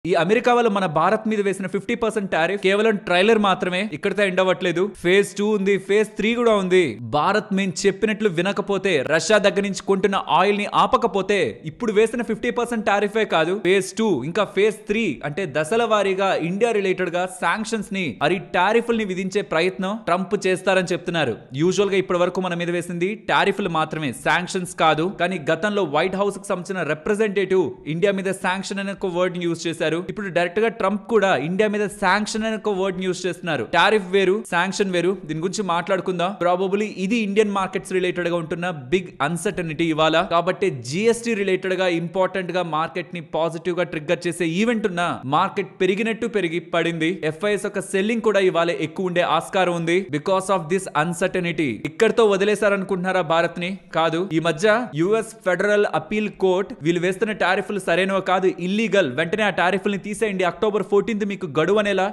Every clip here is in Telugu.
ఈ అమెరికా వాళ్ళు మన భారత్ మీద వేసిన 50% టారిఫ్ కేవలం ట్రైలర్ మాత్రమే, ఇక్కడితో ఎండ్ అవ్వట్లేదు. ఫేజ్ 2 ఉంది, ఫేజ్ 3 కూడా ఉంది. భారత్ మేము చెప్పినట్లు వినకపోతే, రష్యా దగ్గర నుంచి కొంటున్న ఆయిల్ ని ఆపకపోతే ఇప్పుడు వేసిన 50% టారిఫే కాదు, ఫేజ్ 2 ఇంకా ఫేజ్ 3 అంటే దశల వారీగా ఇండియా రిలేటెడ్ గా శాంక్షన్స్ ని టారిఫ్ల్ని విధించే ప్రయత్నం ట్రంప్ చేస్తారని చెప్తున్నారు. యూజువల్ గా ఇప్పటి వరకు మన మీద వేసింది టారిఫ్లు మాత్రమే, శాంక్షన్స్ కాదు. కానీ గతంలో వైట్ హౌస్ కి సంబంధించిన రిప్రజెంటేటివ్ ఇండియా మీద శాంక్షన్ అనే ఒక వర్డ్ యూజ్ చేశారు. ఇప్పుడు డైరెక్ట్ గా ట్రంప్ కూడా ఇండియా మీద శాంక్షన్ అనే ఒక వర్డ్ యూజ్ చేస్తున్నారు. టారిఫ్ వేరు, శాంక్షన్ వేరు. దీని గురించి మాట్లాడుకుందాం. ప్రాబబులీ ఇది ఇండియన్ మార్కెట్స్ రిలేటెడ్ గా ఉంటున్న బిగ్ అన్సర్టనిటీ ఇవాళ. కాబట్టి జిఎస్టీ రిలేటెడ్ గా ఇంపార్టెంట్ గా మార్కెట్ ని పాజిటివ్ గా ట్రిగ్గర్ చేసే ఈవెంట్ ఉన్న మార్కెట్ పెరిగినట్టు పెరిగి పడింది. ఎఫ్ఐఎస్ ఒక సెల్లింగ్ కూడా ఇవాళ ఎక్కువ ఉండే ఆస్కారం ఉంది బికాస్ ఆఫ్ దిస్ అన్సర్టనిటీ. ఇక్కడతో వదిలేశారనుకుంటున్నారా భారత్ ని? కాదు. ఈ మధ్య యుఎస్ ఫెడరల్ అపీల్ కోర్ట్ వీళ్ళు వేస్తున్న టారిఫ్లు సరైనవి కాదు, ఇల్లీగల్, వెంటనే ఆ టారిఫ్ల్ని తీసేయండి, అక్టోబర్ 14 మీకు గడువు అనేలా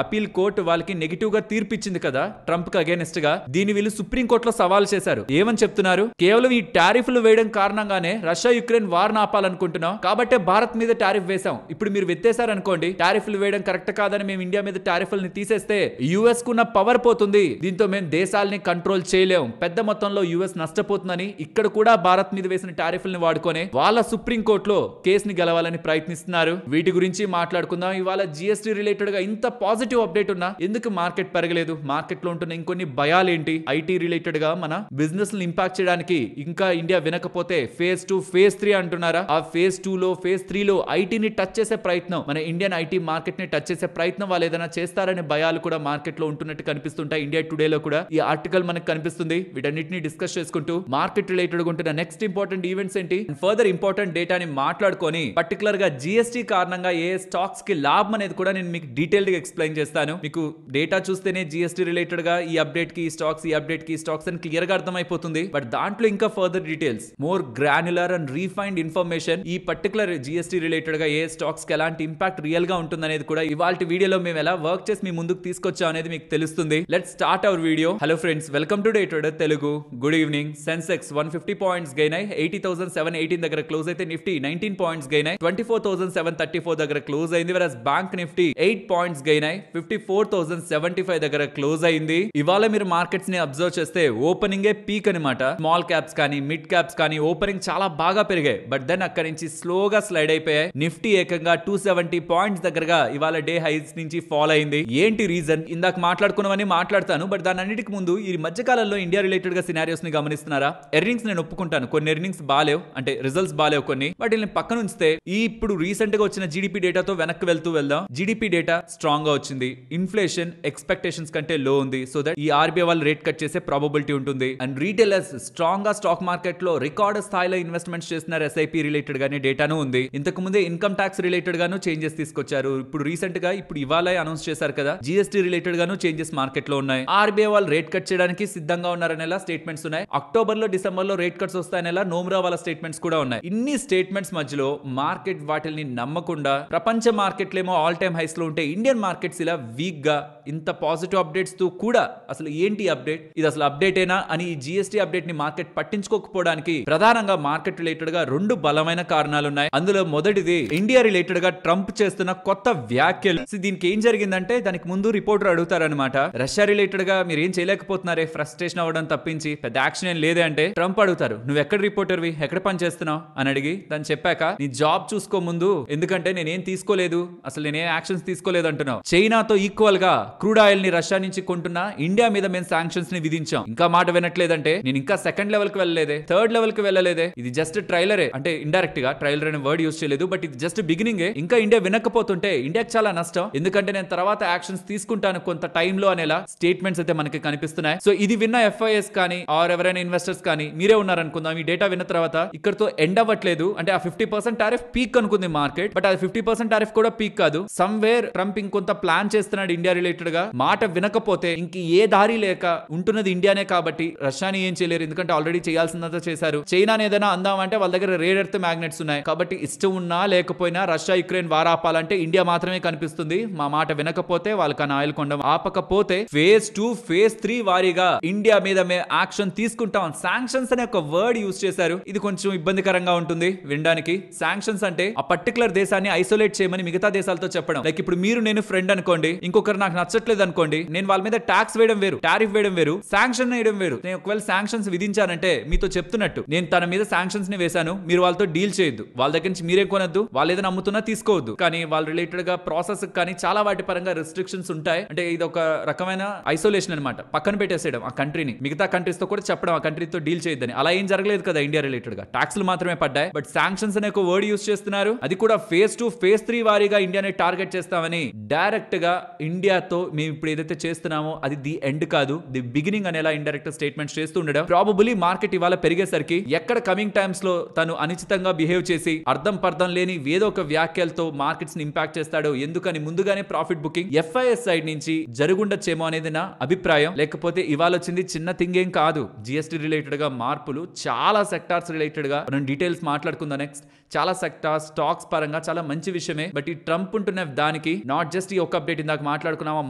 అపీల్ కోర్ట్ వాళ్ళకి నెగిటివ్ గా తీర్పిచ్చింది కదా ట్రంప్ కి అగేనిస్ట్ గా. దీన్ని వీళ్ళు సుప్రీం కోర్టులో సవాల్ చేశారు. ఏమని చెప్తున్నారు? కేవలం ఈ టారిఫ్లు వేయడం కారణంగానే రష్యా యుక్రెయిన్ వార్ ఆపాలనుకుంటున్నాం కాబట్టి భారత్ మీద టారిఫ్ వేసాం. ఇప్పుడు మీరు వెత్తేసారనుకోండి, టారిఫ్లు వేయడం కరెక్ట్ కాదని మేము ఇండియా మీద టారిఫ్లని తీసేస్తే యుఎస్ కున్న పవర్ పోతుంది, దీంతో మేము దేశాలని కంట్రోల్ చేయలేం, పెద్ద మొత్తంలో యుఎస్ నష్టపోతుందని ఇక్కడ కూడా భారత్ మీద వేసిన టారిఫ్లని వాడుకొని వాళ్ళ సుప్రీం కోర్టులో కేసుని గెలవాలని ప్రయత్నిస్తున్నారు. వీటి గురించి మాట్లాడుకుందాం. ఇవాళ జిఎస్టీ రిలేటెడ్ గా ఇంత పాజిటివ్ అప్డేట్ ఉన్నా ఎందుకు మార్కెట్ పెరగలేదు? మార్కెట్ లో ఉంటున్న ఇంకొన్ని భయాలేంటి? ఐటీ రిలేటెడ్ గా మన బిజినెస్ ఇంపాక్ట్ చేయడానికి ఇంకా ఇండియా వినకపోతే ఫేజ్ 2 ఫేజ్ 3 అంటున్నారా? ఆ ఫేజ్ 2 లో ఫేజ్ 3 లో ఐటీని టచ్ చేసే ప్రయత్నం, మన ఇండియన్ ఐటీ మార్కెట్ ని టచ్ చేసే ప్రయత్నం వాళ్ళు ఏదైనా చేస్తారనే భయాలు కూడా మార్కెట్ లో ఉంటున్నట్టు కనిపిస్తుంటాయి. ఇండియా టుడే లో కూడా ఈ ఆర్టికల్ మనకు కనిపిస్తుంది. వీటన్నిటిని డిస్కస్ చేసుకుంటూ మార్కెట్ రిలేటెడ్ ఉంటున్న నెక్స్ట్ ఇంపార్టెంట్ ఈవెంట్స్ ఏంటి, ఫర్దర్ ఇంపార్టెంట్ డేటాని మాట్లాడుకొని పర్టికులర్ గా జిఎస్టీ కారణంగా ఏ స్టాక్స్ కి లాభం అనేది కూడా నేను మీకు డీటెయిల్డ్ గా ఎక్స్ప్లెయిన్ చేస్తాను. మీకు డేటా చూస్తేనే జిఎస్టీ రిలేటెడ్ గా ఈ అప్డేట్ కి స్టాక్స్, ఈ అప్డేట్ కి స్టాక్స్ అని క్లియర్ గా అర్థమైపోతుంది. బట్ దాంట్లో ఇంకా further details, more granular and refined information ఈ పర్టికులర్ జిఎస్టీ రిలేటెడ్ గా ఏ స్టాక్స్ కి ఎలాంటి ఇంపాక్ట్ రియల్ గా ఉంటుంది అనేది కూడా ఇవాళ వీడియోలో మేము ఎలా వర్క్ చేసి మీ ముందుకు తీసుకొచ్చాం అనేది మీకు తెలుస్తుంది. Let's start our video. Hello friends, welcome to day trader Telugu. Good evening. Sensex 150 points gain అయి 80,718 దగ్గర క్లోజ్ అయితే నిఫ్టీ 19 పాయింట్స్ గెయిన్ అయి 24,734 దగ్గర క్లోజ్ అయింది. వెరస్ బ్యాంక్ నిఫ్టీ 8 పాయింట్స్ గెయిన్ అయి 54,075 దగ్గర క్లోజ్ అయింది. ఇవాళ మీరు మార్కెట్స్ ని అబ్జర్వ్ చేస్తే ఓపెనింగ్ పీక్ అనమాట. స్మాల్ క్యాప్స్ కానీ మిడ్ క్యాప్స్ కానీ ఓపెనింగ్ చాలా బాగా పెరిగాయి. బట్ దెన్ అక్కడి నుంచి స్లోగా స్లైడ్ అయిపోయాయి. నిఫ్టీ ఏకంగా 270 పాయింట్స్ దగ్గరగా ఇవాళ డే హైస్ నుంచి ఫాల్ అయింది. ఏంటి రీజన్? ఇందాక మాట్లాడుకున్నవని మాట్లాడతాను. బట్ దాని అన్నిటికి ముందు ఈ మధ్య కాలంలో ఇండియా రిలేటెడ్ గా సినారియోస్ ని గమనిస్తున్నారా? ఎర్నింగ్స్ నేను ఒప్పుకుంటాను, కొన్ని ఎర్నింగ్స్ బాలేవు, అంటే రిజల్ట్స్ బాలేవు కొన్ని. వాటిని పక్కన ఉంచితే ఈ ఇప్పుడు రీసెంట్ గా వచ్చిన జీడిపి డేటాతో వెనక్కి వెళ్దాం. జీడిపి డేటా స్ట్రాంగ్ గా వచ్చింది. ఇన్ఫ్లేషన్ ఎక్స్పెక్టేషన్స్ కంటే లో ఉంది. సో దట్ ఈ ఆర్బీఐ వాళ్ళు రేట్ కట్ చేసే ప్రాబబిలిటీ ఉంటుంది. అండ్ రీటైలర్స్ స్ట్రాంగ్ గా స్టాక్ మార్కెట్ లో రికార్డ్ స్థాయిలో ఇన్వెస్ట్మెంట్స్ చేస్తున్నారు. ఎస్ఐపి రిలేటెడ్ గానే డేటాను ఉంది. ఇంతకు ముందే ఇన్కమ్ ట్యాక్స్ రిలేటెడ్ గాను చేంజెస్ తీసుకొచ్చారు. ఇప్పుడు రీసెంట్ గా ఇప్పుడు ఇవాళ అనౌన్స్ చేశారు కదా, జిఎస్టీ రిలేటెడ్ గాను చేంజెస్ మార్కెట్ లో ఉన్నాయి. ఆర్బీఐ వాళ్ళు రేట్ కట్ చేయడానికి సిద్ధంగా ఉన్నారనేలా స్టేట్మెంట్స్ ఉన్నాయి. అక్టోబర్ లో డిసెంబర్ లో రేట్ కట్స్ వస్తాయనేలా నోమ్రా వాళ్ళ స్టేట్మెంట్స్ కూడా ఉన్నాయి. ఇన్ని స్టేట్మెంట్స్ మధ్యలో మార్కెట్ వాటిని నమ్మకుండా ప్రపంచ మార్కెట్లేమో ఆల్ టైమ్ హైస్ లో ఉంటే ఇండియన్ మార్కెట్స్ ఇలా వీక్ గా ఇంత పాజిటివ్ అప్డేట్స్ తో కూడా అసలు ఏంటి అప్డేట్, ఇది అసలు అప్డేట్ ఏనా అని ఈ జిఎస్టీ అప్డేట్ ని మార్కెట్ పట్టించుకోకపోవడానికి ప్రధానంగా మార్కెట్ రిలేటెడ్ గా రెండు బలమైన కారణాలు ఉన్నాయి. అందులో మొదటిది ఇండియా రిలేటెడ్ గా ట్రంప్ చేస్తున్న కొత్త వ్యాఖ్యలు. దీనికి ఏం జరిగిందంటే దానికి ముందు రిపోర్టర్ అడుగుతారనమాట, రష్యా రిలేటెడ్ గా మీరు ఏం చేయలేకపోతున్నారే, ఫ్రస్ట్రేషన్ అవ్వడం తప్పించి పెద్ద యాక్షన్ ఏం లేదే అంటే ట్రంప్ అడుగుతారు, నువ్వు ఎక్కడ రిపోర్టర్వి, ఎక్కడ పని చేస్తున్నావు అని అడిగి దాన్ని చెప్పాక నీ జాబ్ చూసుకో ముందు, ఎందుకంటే నేనేం తీసుకోలేదు, అసలు నేనే యాక్షన్స్ తీసుకోలేదు అంటున్నావు. చైనాతో ఈక్వల్ గా క్రూడ్ ఆయిల్ ని రష్యా నుంచి కొంటున్నా ఇండియా మీద మేము శాంక్షన్స్ ని విధించాం. ఇంకా మాట వినట్లేదంటే నేను ఇంకా సెకండ్ లెవెల్ కి వెళ్ళలేదే, థర్డ్ లెవెల్ కి వెళ్ళలేదే, ఇది జస్ట్ ట్రైలరే, అంటే ఇండైరెక్ట్ గా ట్రైలర్ అనే వర్డ్ యూజ్ చేయలేదు, బట్ ఇది జస్ట్ బిగినింగ్. ఇంకా ఇండియా వినకపోతుంటే ఇండియాకి చాలా నష్టం, ఎందుకంటే నేను తర్వాత యాక్షన్స్ తీసుకుంటాను కొంత టైంలో అనేలా స్టేట్మెంట్స్ అయితే మనకి కనిపిస్తున్నాయి. సో ఇది విన్న ఎఫ్ఐఎస్ కానీ ఆర్ ఎవరైనా ఇన్వెస్టర్స్ కానీ మీరే ఉన్నారనుకుందాం, ఈ డేటా విన్న తర్వాత ఇక్కడతో ఎండ్ అవ్వట్లేదు. అంటే ఆ 50% టారిఫ్ పీక్ అనుకుంది మార్కెట్, బట్ అది 50% టారిఫ్ కూడా పీక్ కాదు. సమ్వేర్ ట్రంప్ ఇంకొంత ప్లాన్ చేస్తున్నాడు ఇండియా రిలేటెడ్ గా. మాట వినకపోతే ఇంక ఏ దారి లేక ఉంటున్నది ఇండియానే కాబట్టి రష్యాని ఏం చేయలేరు, ఎందుకంటే ఆల్రెడీ చేయాల్సిందంతా చేశారు. చైనాని ఏదైనా అందామంటే వాళ్ళ దగ్గర రేర్ ఎర్త్ మ్యాగ్నెట్స్ ఉన్నాయి కాబట్టి ఇష్టం ఉన్నా లేకపోయినా రష్యా యుక్రెయిన్ వార్ ఆపాలంటే ఇండియా మాత్రమే కనిపిస్తుంది. మా మాట వినకపోతే వాళ్ళకన్నా ఆయిల్ కొండం ఆపకపోతే ఫేజ్ 2 ఫేజ్ 3 వారీగా ఇండియా మీద మేము యాక్షన్ తీసుకుంటాం. శాంక్షన్స్ అనే ఒక వర్డ్ యూజ్ చేశారు. ఇది కొంచెం ఇబ్బందికరంగా ఉంటుంది వినడానికి. శాంక్షన్స్ అంటే ఆ పర్టికులర్ దేశాన్ని ఐసోలేట్ చేయమని మిగతా దేశాలతో చెప్పడం. లైక్ ఇప్పుడు మీరు నేను ఫ్రెండ్ అనుకోండి, ఇంకొకరు నాకు నచ్చట్లేదు అనుకోండి, నేను వాళ్ళ మీద ట్యాక్స్ వేయడం వేరు, టారిఫ్ వేయడం వేరు, శాంక్షన్ వేయడం వేరు. నేను ఒకవేళ శాంక్షన్స్ విధించానంటే మీతో చెప్తున్నట్టు నేను తన మీద శాంక్షన్స్ ని వేశాను, మీరు వాళ్ళతో డీల్ చేయొద్దు, వాళ్ళ దగ్గర నుంచి మీరే కొనొద్దు, వాళ్ళు ఏదైనా అమ్ముతున్నా తీసుకోవద్దు. కానీ వాళ్ళ రిలేటెడ్ గా ప్రాసెస్ కానీ చాలా వాటి పరంగా రెస్ట్రిక్షన్స్ ఉంటాయి. అంటే ఇది ఒక రకమైన ఐసోలేషన్ అనమాట, పక్కన పెట్టేసేయడం ఆ కంట్రీని, మిగతా కంట్రీస్ తో కూడా చెప్పడం ఆ కంట్రీతో డీల్ చేయొద్దని. అలా ఏం జరగలేదు కదా ఇండియా రిలేటెడ్ గా, ట్యాక్స్లు మాత్రమే పడ్డాయి. బట్ శాంక్షన్స్ అనే ఒక వర్డ్ యూస్ చేస్తున్నారు, అది కూడా ఫేజ్ 2 ఫేజ్ 3 వారీగా ఇండియాని టార్గెట్ చేస్తామని. డైరెక్ట్ గా ఇండియాతో మేము ఇప్పుడు ఏదైతే చేస్తున్నామో అది ది ఎండ్ కాదు, ది బిగినింగ్ అనేలా ఇండైరెక్ట్ స్టేట్మెంట్స్ చేస్తూ ఉండడం. ప్రాబబులీ మార్కెట్ ఇవాళ పెరిగేసరికి ఎక్కడ కమింగ్ టైమ్స్ లో తను అనిశ్చితంగా బిహేవ్ చేసి అర్థం పర్థం లేని ఏదో ఒక వ్యాఖ్యలతో మార్కెట్స్ ని ఇంపాక్ట్ చేస్తాడో ఎందుకని ముందుగానే ప్రాఫిట్ బుకింగ్ ఎఫ్ఐఎస్ సైడ్ నుంచి జరుగుండొచ్చేమో అనేది నా అభిప్రాయం. లేకపోతే ఇవాళ వచ్చింది చిన్న థింగ్ ఏం కాదు, జిఎస్టీ రిలేటెడ్ గా మార్పులు చాలా సెక్టార్స్ రిలేటెడ్ గా మనం డీటెయిల్స్ మాట్లాడుకుందాం నెక్స్ట్. చాలా సెక్టార్స్ స్టాక్స్ పరంగా చాలా మంచి విషయమే. బట్ ఈ ట్రంప్ ఉంటున్న దానికి నాట్ జస్ట్ ఈ ఒక్క అప్డేట్ ఇందాక మాట్లాడుకున్నామా,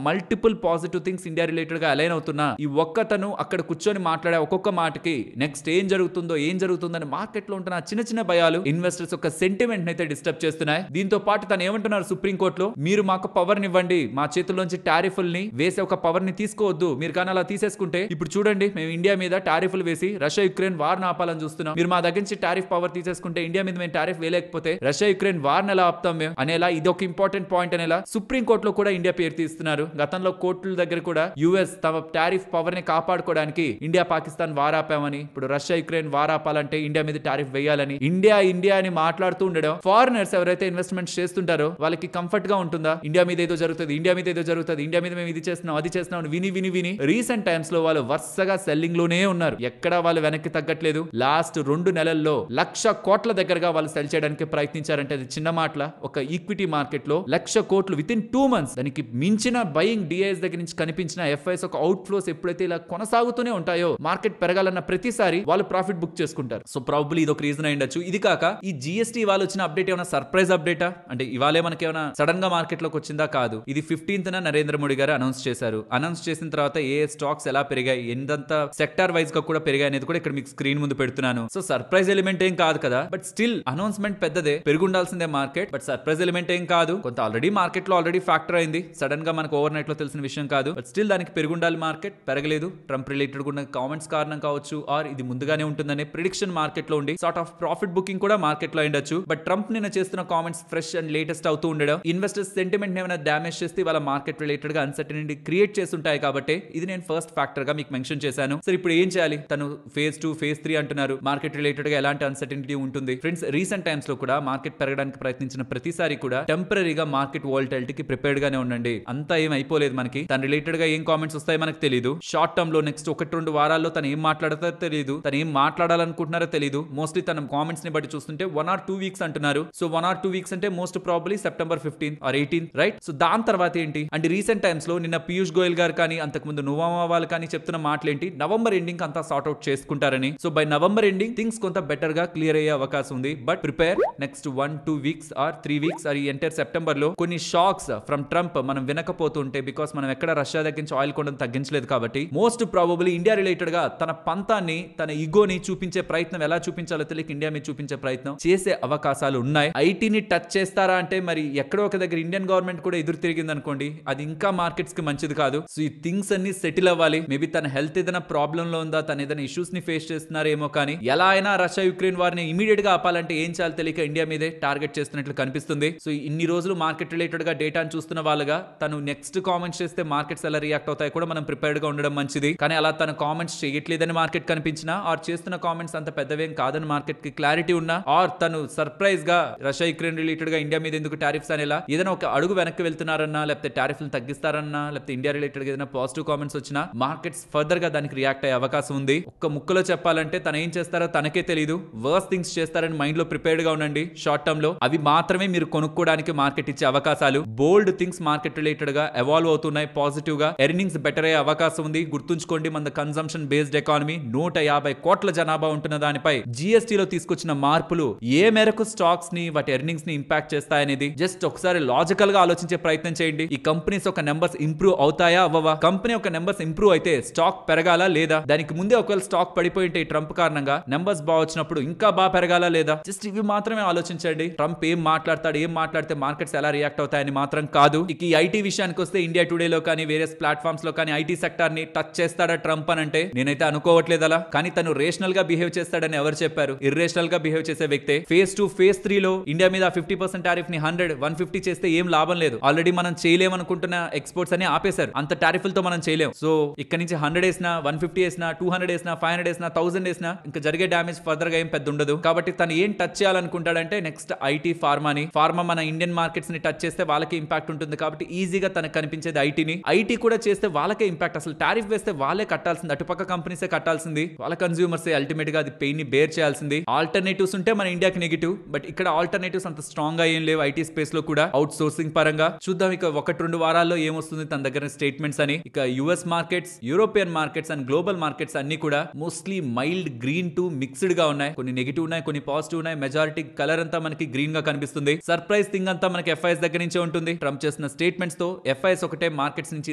multiple positive things India related గా అలైన్ అవుతున్నా. ఈ ఒక్కతను అక్కడ కూర్చొని మాట్లాడే ఒక్కొక్క మాటకి నెక్స్ట్ ఏం జరుగుతుందని మార్కెట్ లో ఉంటున్న చిన్న చిన్న భయాలు ఇన్వెస్టర్స్ యొక్క సెంటిమెంట్ అయితే డిస్టర్బ్ చేస్తున్నాయి. దీంతో పాటు తను ఏమంటున్నారు సుప్రీం కోర్టులో, మీరు మాకు పవర్ నివ్వండి, మా చేతుల్లోంచి టారిఫ్ల్ని వేసే ఒక పవర్ ని తీసుకోవద్దు, మీరు కానీ అలా తీసేసుకుంటే ఇప్పుడు చూడండి మేము ఇండియా మీద టారిఫ్లు వేసి రష్యా యుక్రెయిన్ వార్ ఆపాలని చూస్తున్నాం, మీరు మా దగ్గర నుంచి టారిఫ్ పవర్ తీసేసుకుంటే ఇండియా మీద మేము టారిఫ్ వేయలేకపోతే రష్యా యుక్రెయిన్ వార్ ఎలా ఆపుతాం మేము అనేలా ఇది ఒక ఇంపార్టెంట్ పాయింట్ అనేలా సుప్రీం కోర్టులో కూడా ఇండియా పేరు తీస్తున్నారు. గతంలో కోర్టుల దగ్గర కూడా యుఎస్ తమ టారిఫ్ పవర్ ని కాపాడుకోవడానికి ఇండియా పాకిస్తాన్ వార్ ఆపామని, ఇప్పుడు రష్యా యుక్రెయిన్ వార్ ఆపాలంటే ఇండియా మీద టారిఫ్ వేయాలని ఇండియా అని మాట్లాడుతూ ఉండడం. ఫారినర్స్ ఎవరైతే ఇన్వెస్ట్మెంట్స్ చేస్తుంటారో వాళ్ళకి కంఫర్ట్ గా ఉంటుందా, ఇండియా మీద ఏదో జరుగుతుంది, ఇండియా మీద మేము ఇది చేస్తున్నాం అది చేస్తున్నాం విని రీసెంట్ టైమ్స్ లో వాళ్ళు వరుసగా సెల్లింగ్ లోనే ఉన్నారు. ఎక్కడా వాళ్ళు వెనక్కి తగ్గట్లేదు. లాస్ట్ 2 నెలల్లో 1,00,000 కోట్ల దగ్గరగా వాళ్ళు సెల్ చేయడానికి ప్రయత్నించారంటే అది చిన్న మాటల. ఒక ఈక్విటీ మార్కెట్ లో 1,00,000 కోట్లు విత్ ఇన్ 2 months, దానికి మించిన బయింగ్ డిఐఎస్ దగ్గర నుంచి కనిపించిన ఎఫ్ఐఎస్ ఒక అవుట్ ఫ్లోస్ ఎప్పుడైతే ఇలా కొనసాగుతూనే ఉంటాయో మార్కెట్ పెరగాలన్న ప్రతిసారి వాళ్ళు ప్రాఫిట్ బుక్ చేసుకుంటారు. సో ప్రాబబ్లీ ఇది ఒక రీజన్ అయ్యుండొచ్చు. ఇది కాక ఈ జిఎస్టీ ఇవాళ వచ్చిన అప్డేట్ ఏమైనా సర్ప్రైజ్ అప్డేటా అంటే ఇవాళే మనకి ఏమైనా సడన్ గా మార్కెట్ లోకి వచ్చిందా? కాదు. ఇది 15th నరేంద్ర మోడీ గారు అనౌన్స్ చేశారు. అనౌన్స్ చేసిన తర్వాత ఏ స్టాక్స్ ఎలా పెరిగాయి, ఎంత సెక్టార్ వైజ్ గా కూడా పెరిగాయి అనేది కూడా ఇక్కడ మీకు స్క్రీన్ ముందు పెడుతున్నాను. సో సర్ప్రైజ్ ఎలిమెంట్ ఏం కాదు కదా, బట్ స్టిల్ అనౌన్స్మెంట్ పెద్దదే, పెరుగుండాల్సిందే మార్కెట్. బట్ సర్ప్రైజ్ ఎలిమెంట్ ఏం కాదు, కొంత ఆల్రెడీ మార్కెట్ లో ఆల్రెడీ ఫ్యాక్టర్ అయింది, సడన్ గా మనకు ఓవర్ నైట్ లో తెలిసిన విషయం కాదు. బట్ స్టిల్ దానికి పెరుగుండాలి, మార్కెట్ పెరగలేదు. ట్రంప్ రిలేటెడ్ ఉన్న కామెంట్స్ కారణం కావచ్చు, ఆర్ ఇది ముందుగానే ఉంటుందనే ప్రిడిక్షన్ మార్కెట్ లో ఉండి సార్ట్ ఆఫ్ ప్రాఫిట్ బుకింగ్ కూడా మార్కెట్ లో ఉండొచ్చు. బట్ ట్రంప్ నిన్న చేస్తున్న కామెంట్స్ ఫ్రెష్ అండ్ లేటెస్ట్ అవుతూ ఉండడం ఇన్వెస్టర్స్ సెంటిమెంట్ ఏమైనా డ్యామేజ్ చేస్తే వాళ్ళ మార్కెట్ రిలేటెడ్ గా అన్సర్టనిటీ క్రియేట్ చేస్తుంటాయి. కాబట్టి ఇది నేను ఫస్ట్ ఫ్యాక్టర్ గా మీకు మెన్షన్ చేశాను. సరే ఇప్పుడు ఏం చేయాలి? తను ఫేజ్ 2 ఫేజ్ 3 అంటున్నారు. మార్కెట్ రిలేటెడ్ గా ఎలాంటి అన్సర్టనిటీ ఉంటుంది ఫ్రెండ్స్? రీసెంట్ టైమ్స్ లో కూడా మార్కెట్ పెరగడానికి ప్రయత్నించిన ప్రతిసారి కూడా టెంపరీగా మార్కెట్ వాలటిలిటీకి ప్రిపేర్డ్ గానే ఉండండి. అంతా ఏం అయిపోలేదు మనకి. తన రిలేటెడ్ గా ఏం కామెంట్స్ వస్తాయో మనకు తెలియదు. షార్ట్ టర్మ్ లో నెక్స్ట్ 1-2 వారాల్లో తను ఏం మాట్లాడతారో తెలియదు, తను ఏం మాట్లాడాలనుకుంటున్నారో తెలియదు. మోస్ట్లీ తన కామెంట్స్ ని బట్టి చూస్తుంటే 1 or 2 వీక్స్ అంటున్నారు. సో 1 or 2 వీక్స్ అంటే most probably September 15th or 18th, right? So దాని తర్వాత ఏంటి అంటే రీసెంట్ టైమ్స్ లో నిన్న పీయూష్ గోయల్ గారు కానీ అంతకుముందు నోవామా వాళ్ళు కానీ చెప్తున్న మాటలు ఏంటి, నవంబర్ ఎండింగ్ అంతా సార్ట్ అవుట్ చేసుకుంటారని. So by November ending things కొంత బెటర్ గా క్లియర్ అయ్యే అవకాశం ఉంది. But prepare next 1-2 weeks or 3 weeks or ఈ ఎంటైర్ సెప్టెంబర్ లో కొన్ని షాక్స్ ఫ్రమ్ ట్రంప్ మనం వినకపోతుంటే, బికాస్ మనం ఎక్కడ రష్యా దగ్గర నుంచి ఆయిల్ కొనడం తగ్గించలేదు కాబట్టి మోస్ట్ ప్రాబబ్లీ ఇండియా రిలేటెడ్ గా తన పంతాన్ని తన ఈగోని చూపించే ప్రయత్నం, ఎలా చూపించాలో తెలియక ఇండియా మీద చూపించే ప్రయత్నం చేసే అవకాశాలు ఉన్నాయి. ఐటీని టచ్ చేస్తారా అంటే మరి ఎక్కడో ఒక దగ్గర ఇండియన్ గవర్నమెంట్ కూడా ఎదురు తిరిగింది అనుకోండి, అది ఇంకా మార్కెట్స్ కి మంచిది కాదు. సో ఈ థింగ్స్ అన్ని సెటిల్ అవ్వాలి. మేబీ తన హెల్త్ ఏదైనా ప్రాబ్లం లో ఉందా, తన ఏదైనా ఇష్యూస్ ని ఫేస్ చేస్తున్నారేమో, కానీ ఎలా అయినా రష్యా యుక్రెయిన్ వారిని ఇమీడియట్ గా ఆపాలంటే ఏం చేయాలి తెలియక ఇండియా మీదే టార్గెట్ చేస్తున్నట్లు కనిపిస్తుంది. సో ఇన్ని రోజులు మార్కెట్ రిలేటెడ్ గా డేటాను చూస్తున్న వాళ్ళగా తను నెక్స్ట్ కామెంట్స్ చేస్తే మార్కెట్స్ ఎలా రియాక్ట్ అవుతాయి కూడా మనం ప్రిపేర్డ్ గా ఉండడం మంచిది. కానీ అలా తన కామెంట్స్ చేయట్లేదని మార్కెట్ కనిపించినా, ఆర్ చేస్తున్న కామెంట్స్ అంత పెద్దవేం కాదని మార్కెట్ కి క్లారిటీ ఉన్నా, ఆర్ తను సర్ప్రైజ్ గా రష్యా యుక్రెయిన్ రిలేటెడ్ గా ఇండియా మీద ఎందుకు టారిఫ్స్ అనేలా ఏదైనా ఒక అడుగు వెనక్కి వెళ్తున్నారన్నా, లేకపోతే టారిఫ్లు తగ్గిస్తారన్నా, లేకపోతే ఇండియా రిలేటెడ్ ఏదైనా పాజిటివ్ కామెంట్స్ వచ్చినా మార్కెట్స్ ఫర్దర్ గా దానికి రియాక్ట్ అయ్యే అవకాశం ఉంది. ఒక్క ముక్కలో చెప్పాలంటే తను ఏం చేస్తారో తనకే తెలియదు. వర్స్ థింగ్స్ చేస్తారని మైండ్ లో ప్రిపేర్డ్ గా ఉండండి. షార్ట్ టర్మ్ లో అవి మాత్రమే మీరు కొనుక్కోవడానికి మార్కెట్ ఇచ్చే అవకాశాలు. బోల్డ్ థింగ్స్ మార్కెట్ రిలేటెడ్ గా ఎవాల్వ్ అవుతున్నాయి పాజిటివ్ గా. ఎర్నింగ్స్ బెటర్ అయ్యే అవకాశం ఉంది. గుర్తుంచుకోండి, మన కన్సంప్షన్ బేస్డ్ ఎకానమీ, 150 కోట్ల జనాభా ఉంటున్న దానిపై జిఎస్టీలో తీసుకొచ్చిన మార్పులు ఏ మేరకు స్టాక్స్ ని, వాటి ఎర్నింగ్స్ ని ఇంపాక్ట్ చేస్తాయనేది జస్ట్ ఒకసారి లాజికల్ గా ఆలోచించే ప్రయత్నం చేయండి. ఈ కంపెనీస్ ఒక నెంబర్స్ ఇంప్రూవ్ అవుతాయా అవ్వవా? కంపెనీ ఒక నెంబర్స్ ఇంప్రూవ్ అయితే స్టాక్ పెరగాలా లేదా? దానికి ముందే ఒకవేళ స్టాక్ పడిపోయి ఉంటే ట్రంప్ కారణంగా నెంబర్స్ బాగా వచ్చినప్పుడు ఇంకా బాగా పెరగాలా లేదా? జస్ట్ ఇవి మాత్రమే ఆలోచించండి. ట్రంప్ ఏం మాట్లాడు మాట్లాడతాడు, ఏం మాట్లాడితే మార్కెట్స్ ఎలా రియాక్ట్ అవుతాయని మాత్రం కాదు. ఇక ఈ ఐటీ విషయానికి వస్తే ఇండియా టుడేలో కానీ వేరియస్ ప్లాట్ఫామ్స్ లో కానీ ఐటీ సెక్టార్ ని టచ్ చేస్తాడా ట్రంప్ అని అంటే నేనైతే అనుకోవట్లేదు అలా. కానీ తను రేషనల్ గా బిహేవ్ చేస్తాడని ఎవరు చెప్పారు? ఇర్రేషనల్ గా బిహేవ్ చేసే వ్యక్తే. ఫేజ్ 2 ఫేజ్ 3 లో ఇండియా మీద 50% టారిఫ్ ని 100-150 చేస్తే ఏం లాభం లేదు. ఆల్రెడీ మనం చేయలేమనుకుంటున్న ఎక్స్పోర్ట్స్ అని ఆపేశారు. అంత టారిఫ్లతో మనం చేయలేం. సో ఇక్కడ నుంచి 100 వేసినా, 150 వేసినా, 200 వేసినా, 500 వేసినా, 1000 వేసినా ఇంకా జరిగే డామేజ్ ఫర్దర్ గా ఏం పెద్ద ఉండదు. కాబట్టి తను ఏం టచ్ చేయాలనుకుంటాడంటే నెక్స్ట్ ఐటీ ఫార్మాని. ఫార్మా మన ఇండియన్ మార్కెట్స్ ని టచ్ చేస్తే వాళ్ళకి ఇంపాక్ట్ ఉంటుంది కాబట్టి ఈజీగా తనకు కనిపించేది ఐటీని. ఐటీ కూడా చేస్తే వాళ్ళకే ఇంపాక్ట్. అసలు టారిఫ్ వేస్తే వాళ్ళే కట్టాల్సింది, అటుపక్క కంపెనీసే కట్టాల్సింది, వాళ్ళ కన్స్యూమర్స్ అల్టిమేట్ గా అది పెయిన్ ని బేర్ చేయాల్సింది. ఆల్టర్నేటివ్స్ ఉంటే మన ఇండియాకి నెగిటివ్, బట్ ఇక్కడ ఆల్టర్నేటివ్స్ అంత స్ట్రాంగ్ గా ఏం లేవు ఐటీ స్పేస్ లో కూడా. అవుట్ సోర్సింగ్ పరంగా చూద్దాం ఇక 1-2 వారాల్లో ఏమొస్తుంది తన దగ్గర స్టేట్మెంట్స్ అని. ఇక US markets, European markets and global markets అన్ని కూడా mostly mild green to mixed గా ఉన్నాయి. కొన్ని నెగిటివ్ ఉన్నాయి, కొన్ని పాజిటివ్ ఉన్నాయి. మెజారిటీ కలర్ అంతా మనకి గ్రీన్ గా కనిపిస్తుంది. సర్ప్రైజ్ థింగ్ అంతా మనకి ఎఫ్ఐఎస్ దగ్గర నుంచే ఉంటుంది. ట్రంప్ చేసిన స్టేట్మెంట్స్ తో ఎఫ్ఐఎస్ ఒకటే మార్కెట్స్ నుంచి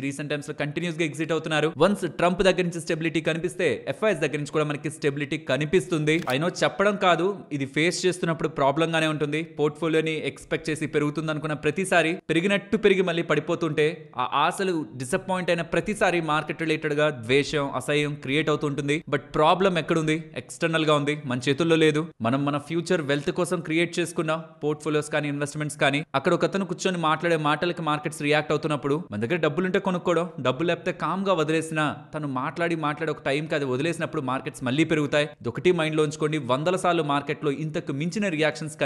రీసెంట్ టైమ్స్ లో కంటిన్యూస్ గా ఎగ్జిట్ అవుతున్నారు. వన్స్ ట్రంప్ దగ్గర నుంచి స్టెబిలిటీ కనిపిస్తే ఎఫ్ఐఎస్ దగ్గర నుంచి కూడా మనకి స్టెబిలిటీ కనిపిస్తుంది. అయినో చెప్పడం కాదు, ఇది ఫేస్ చేస్తున్నప్పుడు ప్రాబ్లం గానే ఉంటుంది. పోర్ట్ఫోలియోని ఎక్స్పెక్ట్ చేసి పెరుగుతుంది అనుకున్న ప్రతిసారి పెరిగినట్టు పెరిగి మళ్ళీ పడిపోతుంటే ఆ ఆశలు డిసప్పాయింట్ అయిన ప్రతిసారి మార్కెట్ రిలేటెడ్ గా ద్వేషం, అసహ్యం క్రియేట్ అవుతుంటుంది. బట్ ప్రాబ్లం ఎక్కడుంది? ఎక్స్టర్నల్ గా ఉంది, మన చేతుల్లో లేదు. మనం మన ఫ్యూచర్ వెల్త్ కోసం క్రియేట్ చేసుకున్న పోర్ట్ఫోలియోస్ కానీ ఇన్వెస్ట్మెంట్స్ కానీ అక్కడ ఒక అతను కూర్చొని మాట్లాడే మాటలకి మార్కెట్స్ రియాక్ట్ అవుతున్నప్పుడు మన దగ్గర డబ్బులుంటే కొనుక్కోవడం, డబ్బులు లేకపోతే కామ్ గా వదిలేసినా తను మాట్లాడి ఒక టైంకి అది వదిలేసినప్పుడు మార్కెట్స్ మళ్ళీ పెరుగుతాయి. ఒకటి మైండ్ లో ఉంచుకోండి. 100 సార్లు మార్కెట్ లో ఇంతకు మించిన రియాక్షన్స్